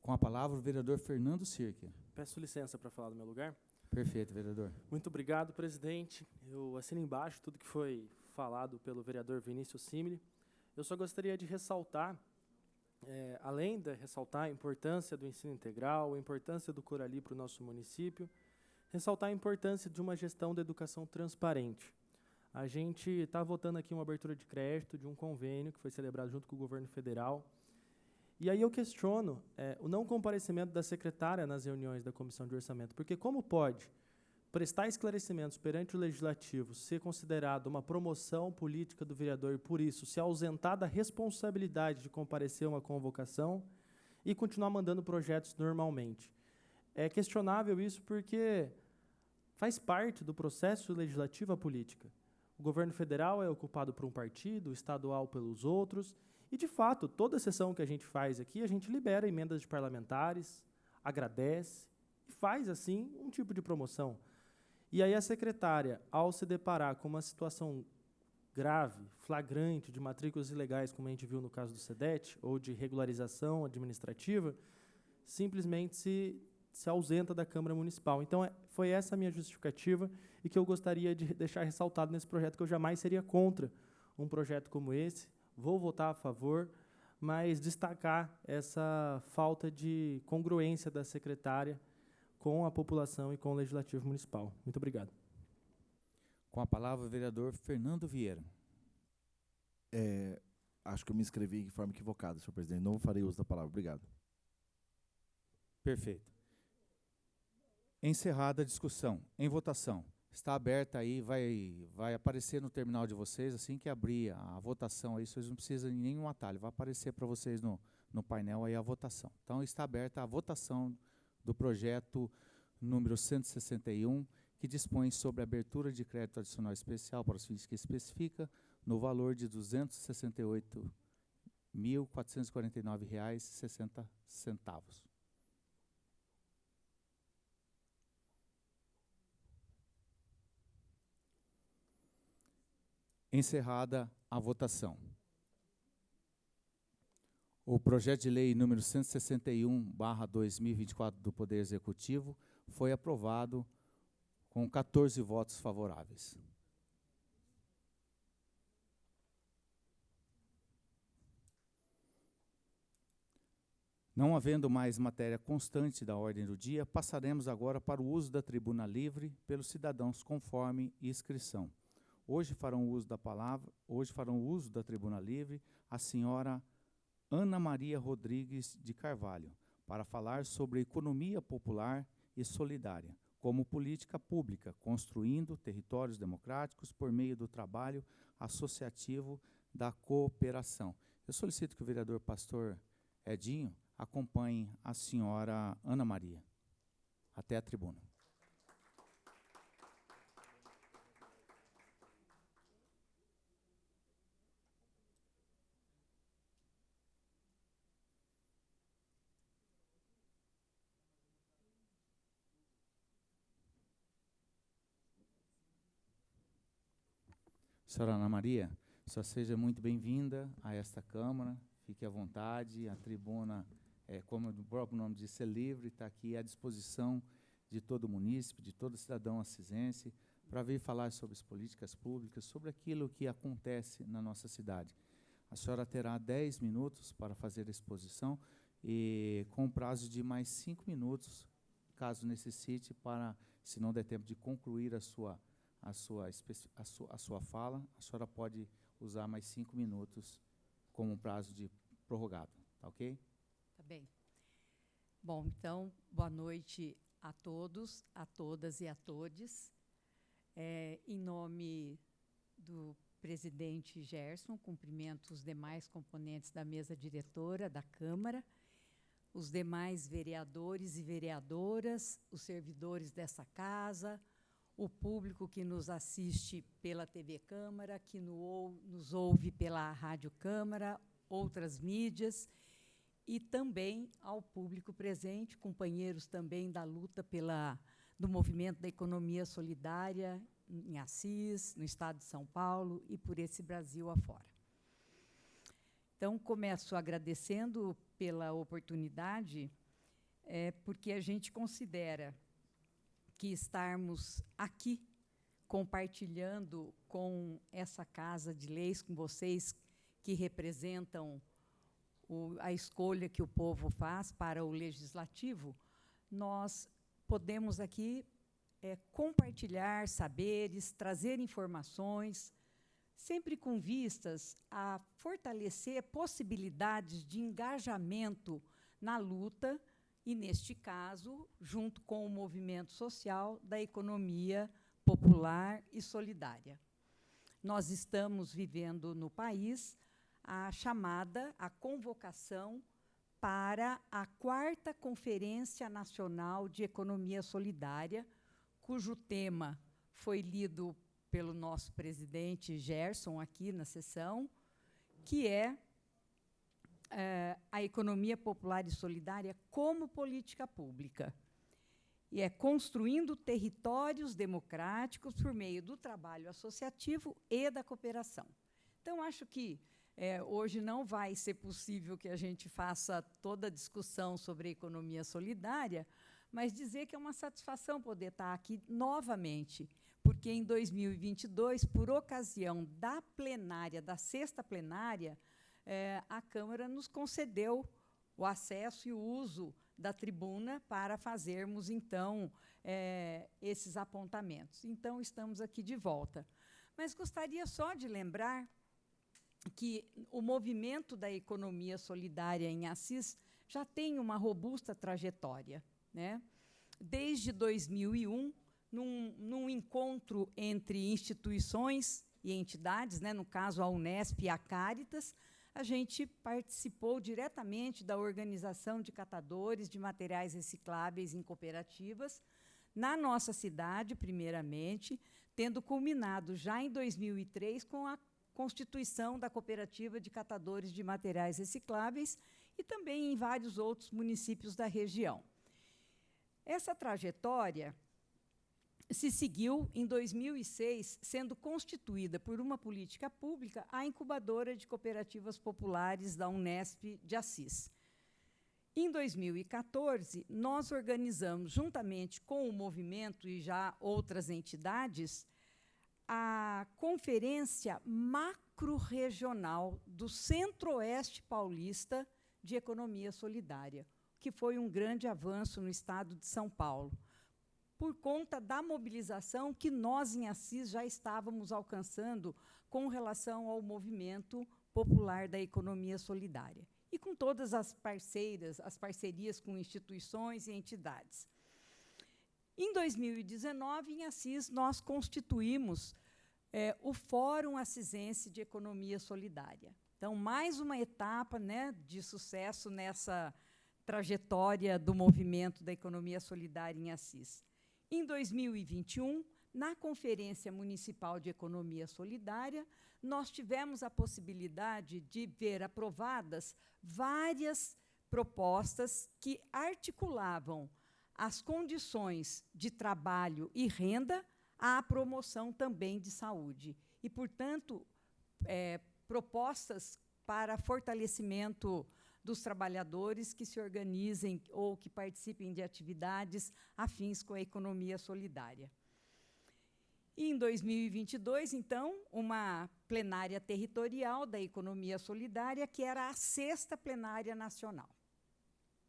Com a palavra, o vereador Fernando Sirke. Peço licença para falar do meu lugar. Perfeito, vereador. Muito obrigado, presidente. Eu assino embaixo tudo que foi falado pelo vereador Vinícius Simile. Eu só gostaria de ressaltar, além de ressaltar a importância do ensino integral, a importância do Corali para o nosso município, ressaltar a importância de uma gestão da educação transparente. A gente está votando aqui uma abertura de crédito de um convênio que foi celebrado junto com o governo federal. E aí eu questiono o não comparecimento da secretária nas reuniões da Comissão de Orçamento, porque como pode prestar esclarecimentos perante o Legislativo ser considerado uma promoção política do vereador e, por isso, se ausentar da responsabilidade de comparecer a uma convocação e continuar mandando projetos normalmente? É questionável isso porque faz parte do processo legislativo a política. O governo federal é ocupado por um partido, o estadual pelos outros, e, de fato, toda sessão que a gente faz aqui, a gente libera emendas de parlamentares, agradece e faz, assim, um tipo de promoção. E aí a secretária, ao se deparar com uma situação grave, flagrante, de matrículas ilegais, como a gente viu no caso do SEDET, ou de regularização administrativa, simplesmente se ausenta da Câmara Municipal. Então, foi essa a minha justificativa e que eu gostaria de deixar ressaltado nesse projeto, que eu jamais seria contra um projeto como esse. Vou votar a favor, mas destacar essa falta de congruência da secretária com a população e com o Legislativo Municipal. Muito obrigado. Com a palavra, o vereador Fernando Vieira. Acho que eu me inscrevi de forma equivocada, senhor presidente. Não farei uso da palavra. Obrigado. Perfeito. Encerrada a discussão. Em votação. Está aberta aí, vai aparecer no terminal de vocês, assim que abrir a votação aí, vocês não precisam de nenhum atalho, vai aparecer para vocês no painel aí a votação. Então, está aberta a votação do projeto número 161, que dispõe sobre a abertura de crédito adicional especial para os fins que especifica, no valor de R$ 268.449,60. Encerrada a votação. O projeto de lei número 161/2024 do Poder Executivo foi aprovado com 14 votos favoráveis. Não havendo mais matéria constante da ordem do dia, passaremos agora para o uso da tribuna livre pelos cidadãos conforme inscrição. Hoje farão uso da tribuna livre a senhora Ana Maria Rodrigues de Carvalho, para falar sobre economia popular e solidária, como política pública, construindo territórios democráticos por meio do trabalho associativo da cooperação. Eu solicito que o vereador pastor Edinho acompanhe a senhora Ana Maria até a tribuna. Senhora Ana Maria, só seja muito bem-vinda a esta Câmara, fique à vontade, a tribuna, como o próprio nome diz, é livre, está aqui à disposição de todo munícipe, de todo cidadão assisense, para vir falar sobre as políticas públicas, sobre aquilo que acontece na nossa cidade. A senhora terá 10 minutos para fazer a exposição e com prazo de mais 5 minutos, caso necessite, para, se não der tempo de concluir a sua fala, a senhora pode usar mais 5 minutos como prazo de prorrogado, tá ok? Tá bem. Bom, então, boa noite a todos, a todas e a todes. Em nome do presidente Gerson, cumprimento os demais componentes da mesa diretora da Câmara, os demais vereadores e vereadoras, os servidores dessa casa, o público que nos assiste pela TV Câmara, que nos ouve pela Rádio Câmara, outras mídias, e também ao público presente, companheiros também da luta do movimento da economia solidária em Assis, no estado de São Paulo e por esse Brasil afora. Então, começo agradecendo pela oportunidade, porque a gente considera que estarmos aqui compartilhando com essa Casa de Leis, com vocês que representam a escolha que o povo faz para o Legislativo, nós podemos aqui compartilhar saberes, trazer informações, sempre com vistas a fortalecer possibilidades de engajamento na luta e, neste caso, junto com o movimento social da economia popular e solidária. Nós estamos vivendo no país a convocação para a 4ª Conferência Nacional de Economia Solidária, cujo tema foi lido pelo nosso presidente Gerson aqui na sessão, que é a economia popular e solidária como política pública. E é construindo territórios democráticos por meio do trabalho associativo e da cooperação. Então, acho que hoje não vai ser possível que a gente faça toda a discussão sobre a economia solidária, mas dizer que é uma satisfação poder estar aqui novamente, porque em 2022, por ocasião da plenária, da 6ª plenária, a Câmara nos concedeu o acesso e o uso da tribuna para fazermos, então, esses apontamentos. Então, estamos aqui de volta. Mas gostaria só de lembrar que o movimento da economia solidária em Assis já tem uma robusta trajetória, né? Desde 2001, num encontro entre instituições e entidades, né, no caso a Unesp e a Cáritas, a gente participou diretamente da organização de catadores de materiais recicláveis em cooperativas, na nossa cidade, primeiramente, tendo culminado já em 2003 com a constituição da Cooperativa de Catadores de Materiais Recicláveis e também em vários outros municípios da região. Essa trajetória se seguiu em 2006, sendo constituída por uma política pública a incubadora de cooperativas populares da Unesp de Assis. Em 2014, nós organizamos, juntamente com o movimento e já outras entidades, a Conferência Macro-Regional do Centro-Oeste Paulista de Economia Solidária, que foi um grande avanço no estado de São Paulo, por conta da mobilização que nós, em Assis, já estávamos alcançando com relação ao movimento popular da economia solidária, e com todas as parcerias com instituições e entidades. Em 2019, em Assis, nós constituímos o Fórum Assisense de Economia Solidária. Então, mais uma etapa, né, de sucesso nessa trajetória do movimento da economia solidária em Assis. Em 2021, na Conferência Municipal de Economia Solidária, nós tivemos a possibilidade de ver aprovadas várias propostas que articulavam as condições de trabalho e renda à promoção também de saúde. E, portanto, propostas para fortalecimento dos trabalhadores que se organizem ou que participem de atividades afins com a economia solidária. E, em 2022, então, uma plenária territorial da economia solidária, que era a 6ª plenária nacional.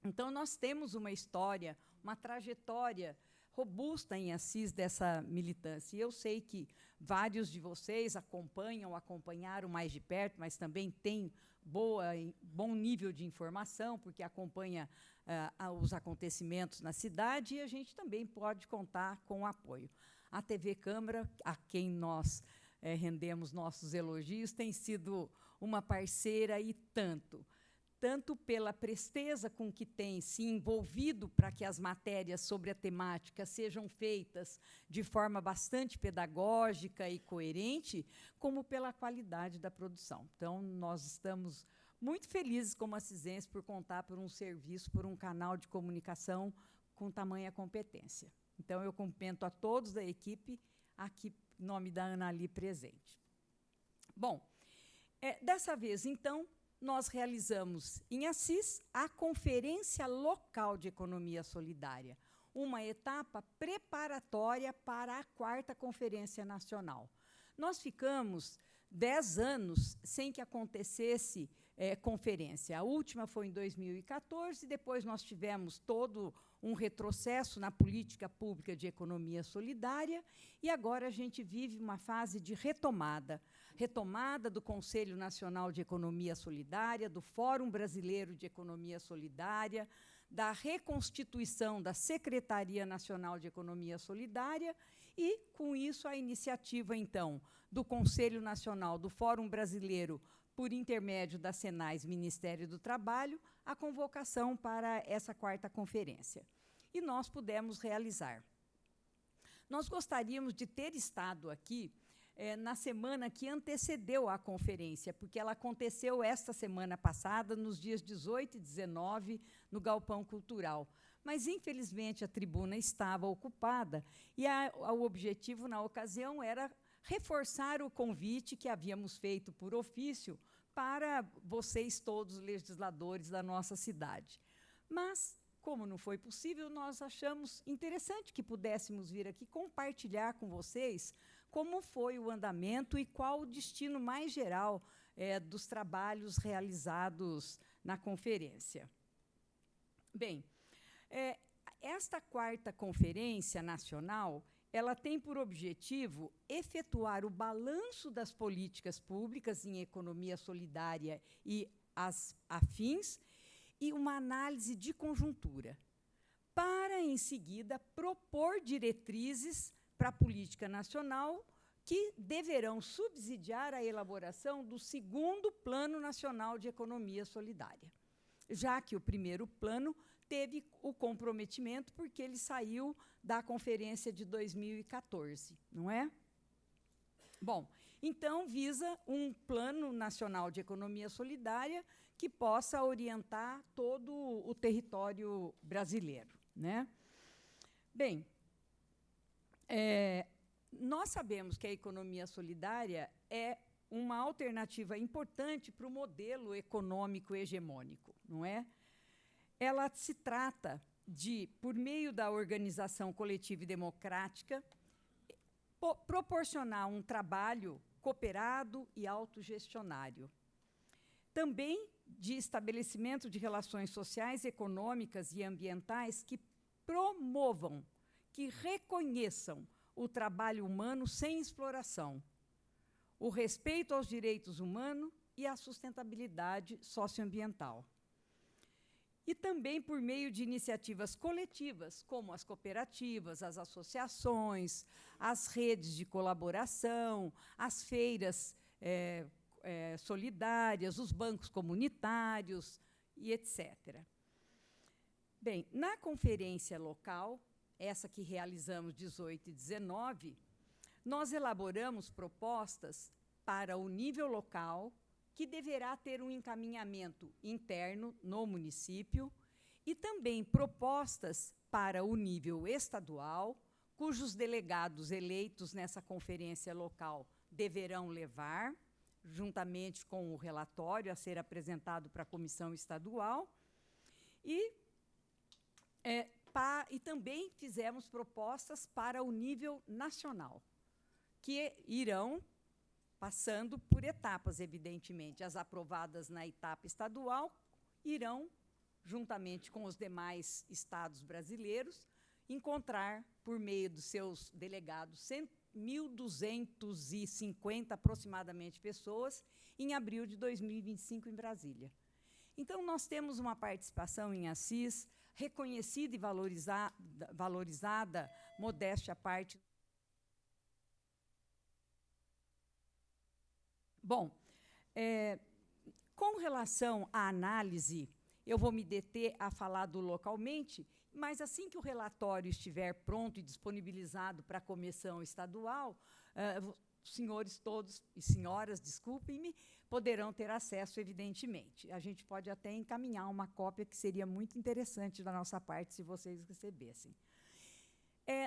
Então, nós temos uma história, uma trajetória robusta em Assis dessa militância. E eu sei que vários de vocês acompanharam mais de perto, mas também têm bom nível de informação, porque acompanha os acontecimentos na cidade, e a gente também pode contar com o apoio. A TV Câmara, a quem nós rendemos nossos elogios, tem sido uma parceira e tanto pela presteza com que tem se envolvido para que as matérias sobre a temática sejam feitas de forma bastante pedagógica e coerente, como pela qualidade da produção. Então, nós estamos muito felizes como assisenses por contar por um serviço, por um canal de comunicação com tamanha competência. Então, eu cumprimento a todos da equipe, aqui em nome da Anali presente. Bom, dessa vez, então, nós realizamos em Assis a Conferência Local de Economia Solidária, uma etapa preparatória para a 4ª Conferência Nacional. Nós ficamos 10 anos sem que acontecesse conferência. A última foi em 2014, depois nós tivemos todo um retrocesso na política pública de economia solidária, e agora a gente vive uma fase de retomada do Conselho Nacional de Economia Solidária, do Fórum Brasileiro de Economia Solidária, da reconstituição da Secretaria Nacional de Economia Solidária e, com isso, a iniciativa, então, do Conselho Nacional do Fórum Brasileiro, por intermédio da Senais Ministério do Trabalho, a convocação para essa 4ª conferência. E nós pudemos realizar. Nós gostaríamos de ter estado aqui na semana que antecedeu a conferência, porque ela aconteceu esta semana passada, nos dias 18 e 19, no Galpão Cultural. Mas, infelizmente, a tribuna estava ocupada e o objetivo, na ocasião, era reforçar o convite que havíamos feito por ofício para vocês todos, legisladores da nossa cidade. Mas, como não foi possível, nós achamos interessante que pudéssemos vir aqui compartilhar com vocês como foi o andamento e qual o destino mais geral dos trabalhos realizados na conferência. Bem, esta 4ª Conferência Nacional, ela tem por objetivo efetuar o balanço das políticas públicas em economia solidária e as afins e uma análise de conjuntura, para, em seguida, propor diretrizes para a política nacional que deverão subsidiar a elaboração do 2º Plano Nacional de Economia Solidária, já que o 1º plano teve o comprometimento porque ele saiu da conferência de 2014, não é? Bom, então visa um Plano Nacional de Economia Solidária que possa orientar todo o território brasileiro, né? Bem, nós sabemos que a economia solidária é uma alternativa importante para o modelo econômico hegemônico, não é? Ela se trata de, por meio da organização coletiva e democrática, proporcionar um trabalho cooperado e autogestionário. Também de estabelecimento de relações sociais, econômicas e ambientais que promovam, que reconheçam o trabalho humano sem exploração, o respeito aos direitos humanos e a sustentabilidade socioambiental. E também por meio de iniciativas coletivas, como as cooperativas, as associações, as redes de colaboração, as feiras solidárias, os bancos comunitários, e etc. Bem, na conferência local, essa que realizamos 18 e 19, nós elaboramos propostas para o nível local, que deverá ter um encaminhamento interno no município, e também propostas para o nível estadual, cujos delegados eleitos nessa conferência local deverão levar, juntamente com o relatório a ser apresentado para a comissão estadual, e também fizemos propostas para o nível nacional, que irão passando por etapas, evidentemente. As aprovadas na etapa estadual irão, juntamente com os demais estados brasileiros, encontrar, por meio dos seus delegados, 1.250 aproximadamente pessoas, em abril de 2025, em Brasília. Então, nós temos uma participação em Assis reconhecida e valorizada, modéstia à parte. Bom, com relação à análise, eu vou me deter a falar do localmente, mas assim que o relatório estiver pronto e disponibilizado para a comissão estadual, senhores todos e senhoras, desculpem-me, poderão ter acesso, evidentemente. A gente pode até encaminhar uma cópia, que seria muito interessante da nossa parte, se vocês recebessem.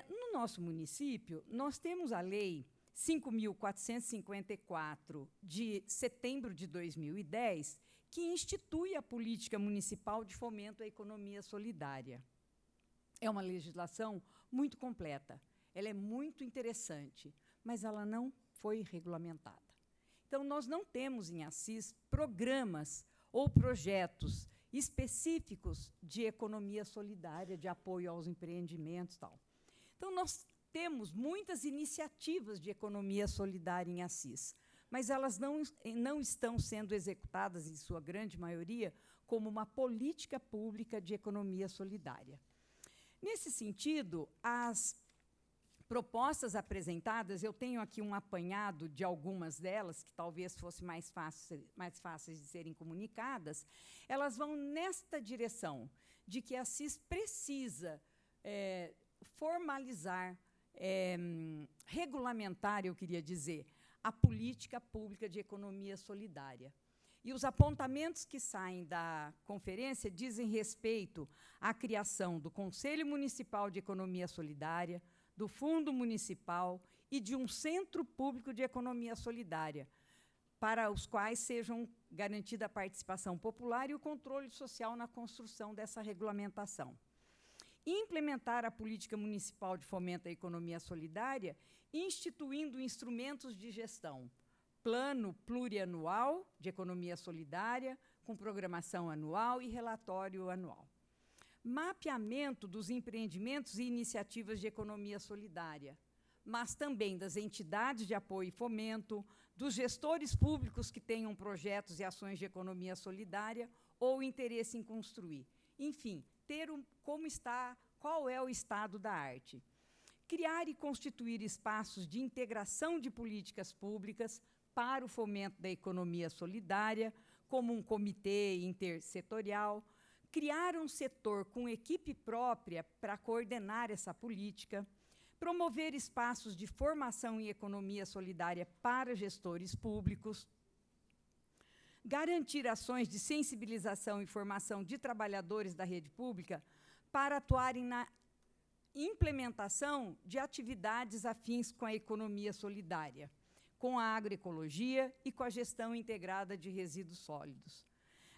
No nosso município, nós temos a Lei 5.454, de setembro de 2010, que institui a Política Municipal de Fomento à Economia Solidária. É uma legislação muito completa, ela é muito interessante, mas ela não foi regulamentada. Então, nós não temos em Assis programas ou projetos específicos de economia solidária, de apoio aos empreendimentos e tal. Então, nós temos muitas iniciativas de economia solidária em Assis, mas elas não estão sendo executadas, em sua grande maioria, como uma política pública de economia solidária. Nesse sentido, as propostas apresentadas, eu tenho aqui um apanhado de algumas delas, que talvez fossem mais fáceis de serem comunicadas, elas vão nesta direção, de que a Assis precisa formalizar, regulamentar, eu queria dizer, a política pública de economia solidária. E os apontamentos que saem da conferência dizem respeito à criação do Conselho Municipal de Economia Solidária, do Fundo Municipal e de um Centro Público de Economia Solidária, para os quais sejam garantida a participação popular e o controle social na construção dessa regulamentação. Implementar a Política Municipal de Fomento à Economia Solidária, instituindo instrumentos de gestão, Plano Plurianual de Economia Solidária, com programação anual e relatório anual. Mapeamento dos empreendimentos e iniciativas de economia solidária, mas também das entidades de apoio e fomento, dos gestores públicos que tenham projetos e ações de economia solidária ou interesse em construir. Enfim, qual é o estado da arte. Criar e constituir espaços de integração de políticas públicas para o fomento da economia solidária, como um comitê intersetorial, criar um setor com equipe própria para coordenar essa política, promover espaços de formação em economia solidária para gestores públicos, garantir ações de sensibilização e formação de trabalhadores da rede pública para atuarem na implementação de atividades afins com a economia solidária, com a agroecologia e com a gestão integrada de resíduos sólidos.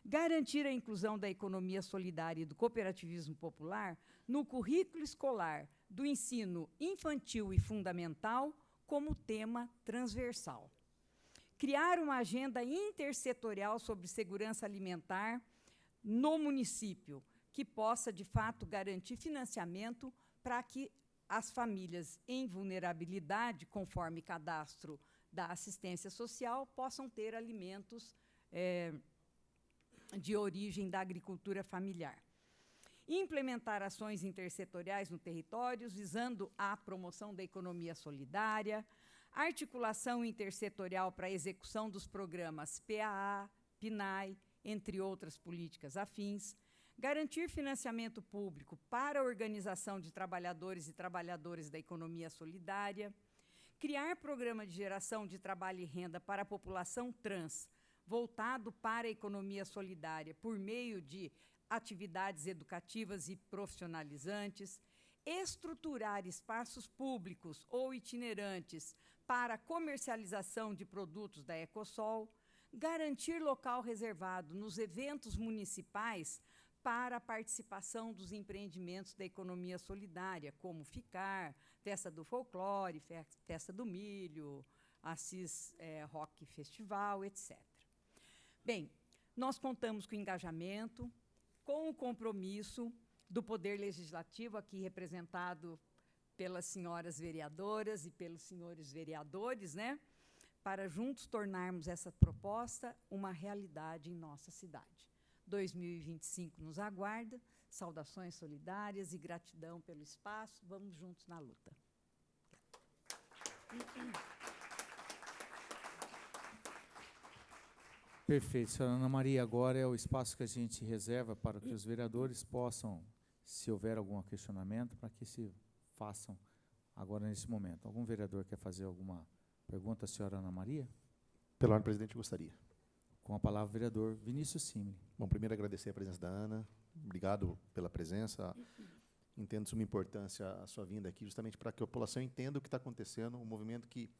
Garantir a inclusão da economia solidária e do cooperativismo popular no currículo escolar do ensino infantil e fundamental como tema transversal. Criar uma agenda intersetorial sobre segurança alimentar no município, que possa, de fato, garantir financiamento para que as famílias em vulnerabilidade, conforme cadastro da assistência social, possam ter alimentos de origem da agricultura familiar. Implementar ações intersetoriais no território, visando a promoção da economia solidária, articulação intersetorial para a execução dos programas PAA, PNAE, entre outras políticas afins, garantir financiamento público para a organização de trabalhadores e trabalhadoras da economia solidária, criar programa de geração de trabalho e renda para a população trans, voltado para a economia solidária por meio de atividades educativas e profissionalizantes, estruturar espaços públicos ou itinerantes para comercialização de produtos da Ecosol, garantir local reservado nos eventos municipais para a participação dos empreendimentos da economia solidária, como FICAR, Festa do Folclore, Festa do Milho, Assis Rock Festival, etc. Bem, nós contamos com o engajamento, com o compromisso do Poder Legislativo, aqui representado pelas senhoras vereadoras e pelos senhores vereadores, né, para juntos tornarmos essa proposta uma realidade em nossa cidade. 2025 nos aguarda, saudações solidárias e gratidão pelo espaço, vamos juntos na luta. Perfeito, senhora Ana Maria. Agora é o espaço que a gente reserva para que os vereadores possam, se houver algum questionamento, para que se façam agora nesse momento. Algum vereador quer fazer alguma pergunta à senhora Ana Maria? Pela ordem, presidente, gostaria. Com a palavra, o vereador Vinícius Simle. Bom, primeiro agradecer a presença da Ana. Obrigado pela presença. Entendo suma importância a sua vinda aqui, justamente para que a população entenda o que está acontecendo, um movimento que,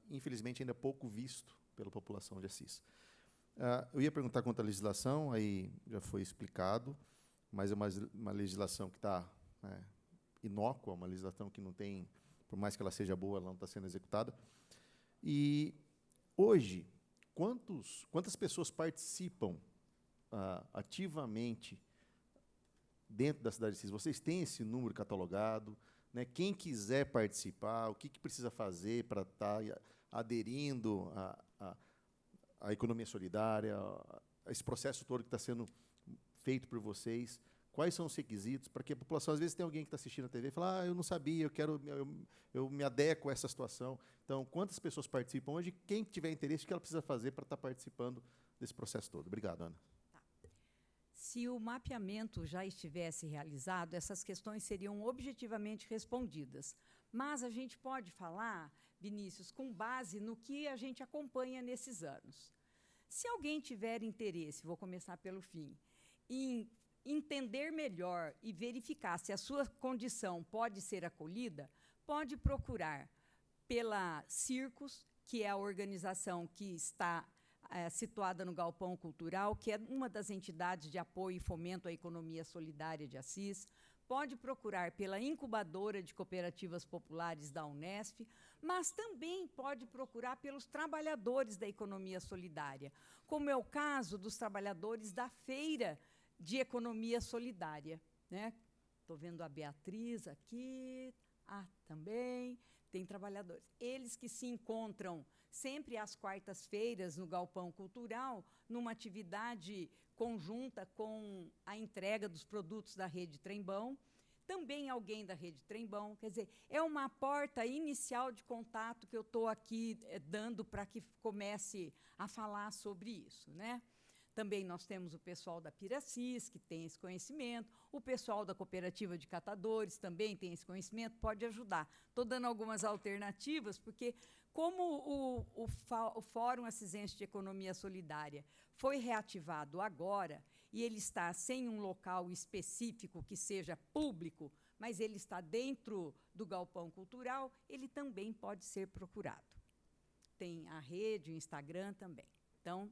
infelizmente, ainda é pouco visto pela população de Assis. Eu ia perguntar quanto à legislação, aí já foi explicado, mas é uma legislação que está inócua, uma legislação que não tem, por mais que ela seja boa, ela não está sendo executada. E, hoje, quantas pessoas participam ativamente dentro da cidade de Assis? Vocês têm esse número catalogado? Né? Quem quiser participar, o que precisa fazer para estar aderindo à economia solidária, a esse processo todo que está sendo feito por vocês? Quais são os requisitos? Porque a população, às vezes, tem alguém que está assistindo a TV e fala, eu não sabia, eu me adequo a essa situação. Então, quantas pessoas participam hoje? Quem tiver interesse, o que ela precisa fazer para estar participando desse processo todo? Obrigado, Ana. Tá. Se o mapeamento já estivesse realizado, essas questões seriam objetivamente respondidas. Mas a gente pode falar, Vinícius, com base no que a gente acompanha nesses anos. Se alguém tiver interesse, vou começar pelo fim, em entender melhor e verificar se a sua condição pode ser acolhida, pode procurar pela Circos, que é a organização que está situada no Galpão Cultural, que é uma das entidades de apoio e fomento à economia solidária de Assis, pode procurar pela incubadora de cooperativas populares da Unesp, mas também pode procurar pelos trabalhadores da economia solidária, como é o caso dos trabalhadores da Feira de Economia Solidária. Estou vendo a Beatriz aqui, também tem trabalhadores. Eles que se encontram sempre às quartas-feiras no Galpão Cultural, numa atividade conjunta com a entrega dos produtos da Rede Trembão, também alguém da Rede Trembão. Quer dizer, é uma porta inicial de contato que eu estou aqui dando para que comece a falar sobre isso, né? Também nós temos o pessoal da Piracis, que tem esse conhecimento, o pessoal da Cooperativa de Catadores também tem esse conhecimento, pode ajudar. Estou dando algumas alternativas, porque como o Fórum Assisense de Economia Solidária foi reativado agora, e ele está sem um local específico que seja público, mas ele está dentro do Galpão Cultural, ele também pode ser procurado. Tem a rede, o Instagram também. Então,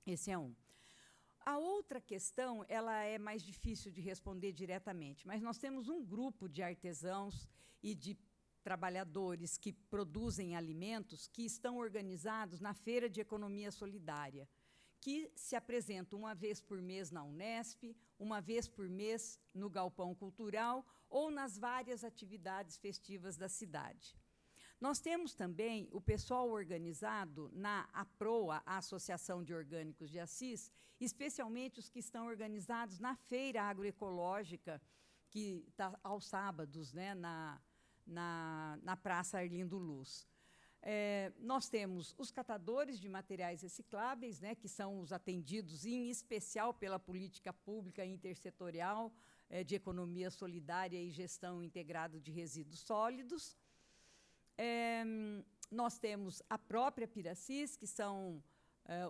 esse é um. A outra questão, ela é mais difícil de responder diretamente, mas nós temos um grupo de artesãos e de trabalhadores que produzem alimentos que estão organizados na Feira de Economia Solidária, que se apresentam uma vez por mês na Unesp, uma vez por mês no Galpão Cultural ou nas várias atividades festivas da cidade. Nós temos também o pessoal organizado na APROA, a Associação de Orgânicos de Assis, especialmente os que estão organizados na Feira Agroecológica, que está aos sábados, né, na Praça Arlindo Luz. Nós temos os catadores de materiais recicláveis, né, que são os atendidos, em especial, pela política pública intersetorial de economia solidária e gestão integrada de resíduos sólidos. Nós temos a própria Piracis, que são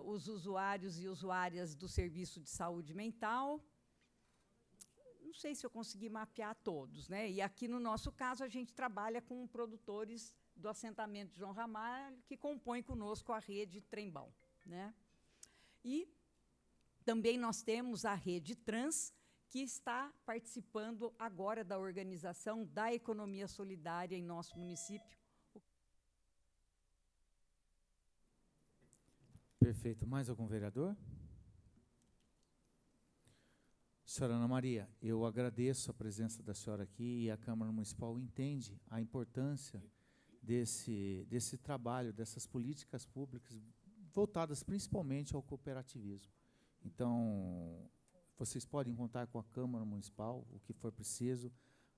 os usuários e usuárias do serviço de saúde mental. não sei se eu consegui mapear todos, né? E aqui, no nosso caso, a gente trabalha com produtores do assentamento João Ramalho, que compõem conosco a rede Trembão, né? E também nós temos a rede Trans, que está participando agora da organização da economia solidária em nosso município. Perfeito. Mais algum vereador? Senhora Ana Maria, eu agradeço a presença da senhora aqui e a Câmara Municipal entende a importância desse trabalho, dessas políticas públicas voltadas principalmente ao cooperativismo. Então, vocês podem contar com a Câmara Municipal, o que for preciso.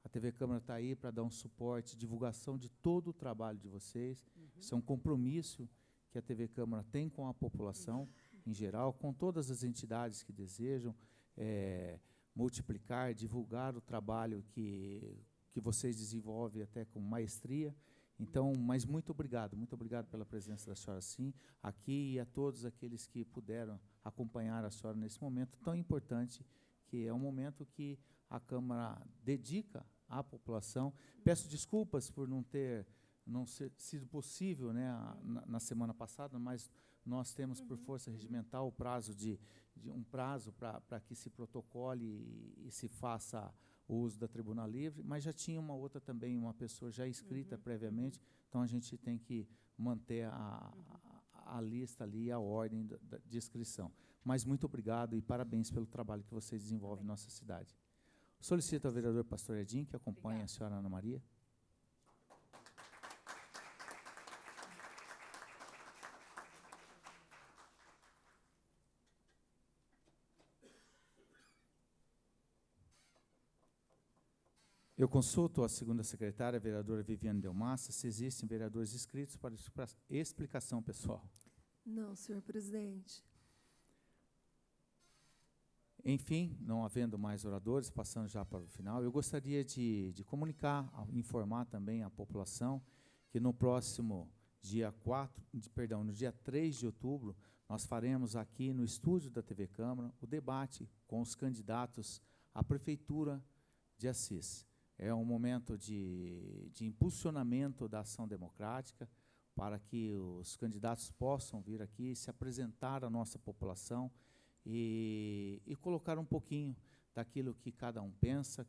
A TV Câmara está aí para dar um suporte, divulgação de todo o trabalho de vocês. Isso é um compromisso que a TV Câmara tem com a população em geral, com todas as entidades que desejam multiplicar, divulgar o trabalho que vocês desenvolvem até com maestria. Então, mas muito obrigado pela presença da senhora sim, aqui, e a todos aqueles que puderam acompanhar a senhora nesse momento tão importante, que é um momento que a Câmara dedica à população. Peço desculpas por não ter sido possível, né, na semana passada, mas nós temos, por força regimental, o prazo um prazo para que se protocole e se faça o uso da tribuna livre, mas já tinha uma outra também, uma pessoa já inscrita previamente, então a gente tem que manter a lista ali, a ordem de inscrição. Mas muito obrigado e parabéns pelo trabalho que vocês desenvolvem em nossa cidade. Solicito ao vereador Pastor Edinho que acompanhe a senhora Ana Maria. Eu consulto a segunda secretária, a vereadora Viviane Delmassa, se existem vereadores inscritos para explicação pessoal. Não, senhor presidente. Enfim, não havendo mais oradores, passando já para o final, eu gostaria de comunicar, informar também a população que no próximo dia 3 de outubro, nós faremos aqui no estúdio da TV Câmara o debate com os candidatos à Prefeitura de Assis. É um momento de impulsionamento da ação democrática para que os candidatos possam vir aqui se apresentar à nossa população e colocar um pouquinho daquilo que cada um pensa,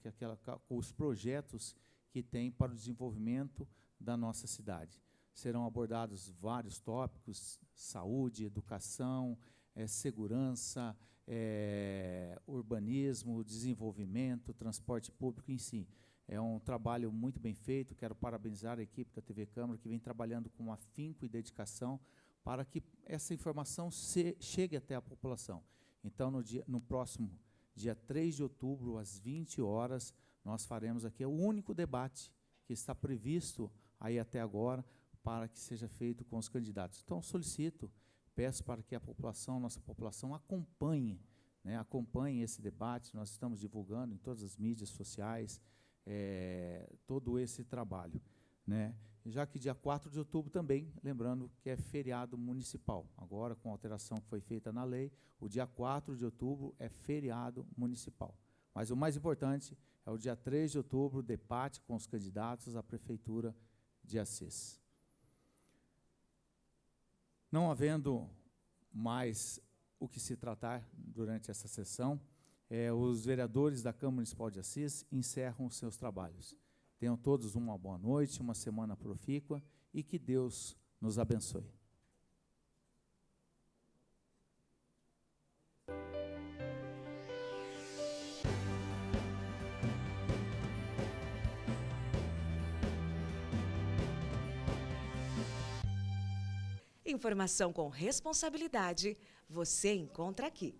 os projetos que tem para o desenvolvimento da nossa cidade. Serão abordados vários tópicos: saúde, educação, segurança, urbanismo, desenvolvimento, transporte público em si. É um trabalho muito bem feito. Quero parabenizar a equipe da TV Câmara, que vem trabalhando com afinco e dedicação para que essa informação chegue até a população. Então, no próximo dia 3 de outubro, às 20 horas, nós faremos aqui o único debate que está previsto aí até agora para que seja feito com os candidatos. Então, peço para que a população, nossa população, acompanhe esse debate. Nós estamos divulgando em todas as mídias sociais, todo esse trabalho, né? Já que dia 4 de outubro também, lembrando que é feriado municipal. Agora, com a alteração que foi feita na lei, o dia 4 de outubro é feriado municipal. Mas o mais importante é o dia 3 de outubro, debate com os candidatos à Prefeitura de Assis. Não havendo mais o que se tratar durante essa sessão, os vereadores da Câmara Municipal de Assis encerram os seus trabalhos. Tenham todos uma boa noite, uma semana profícua e que Deus nos abençoe. Informação com responsabilidade você encontra aqui.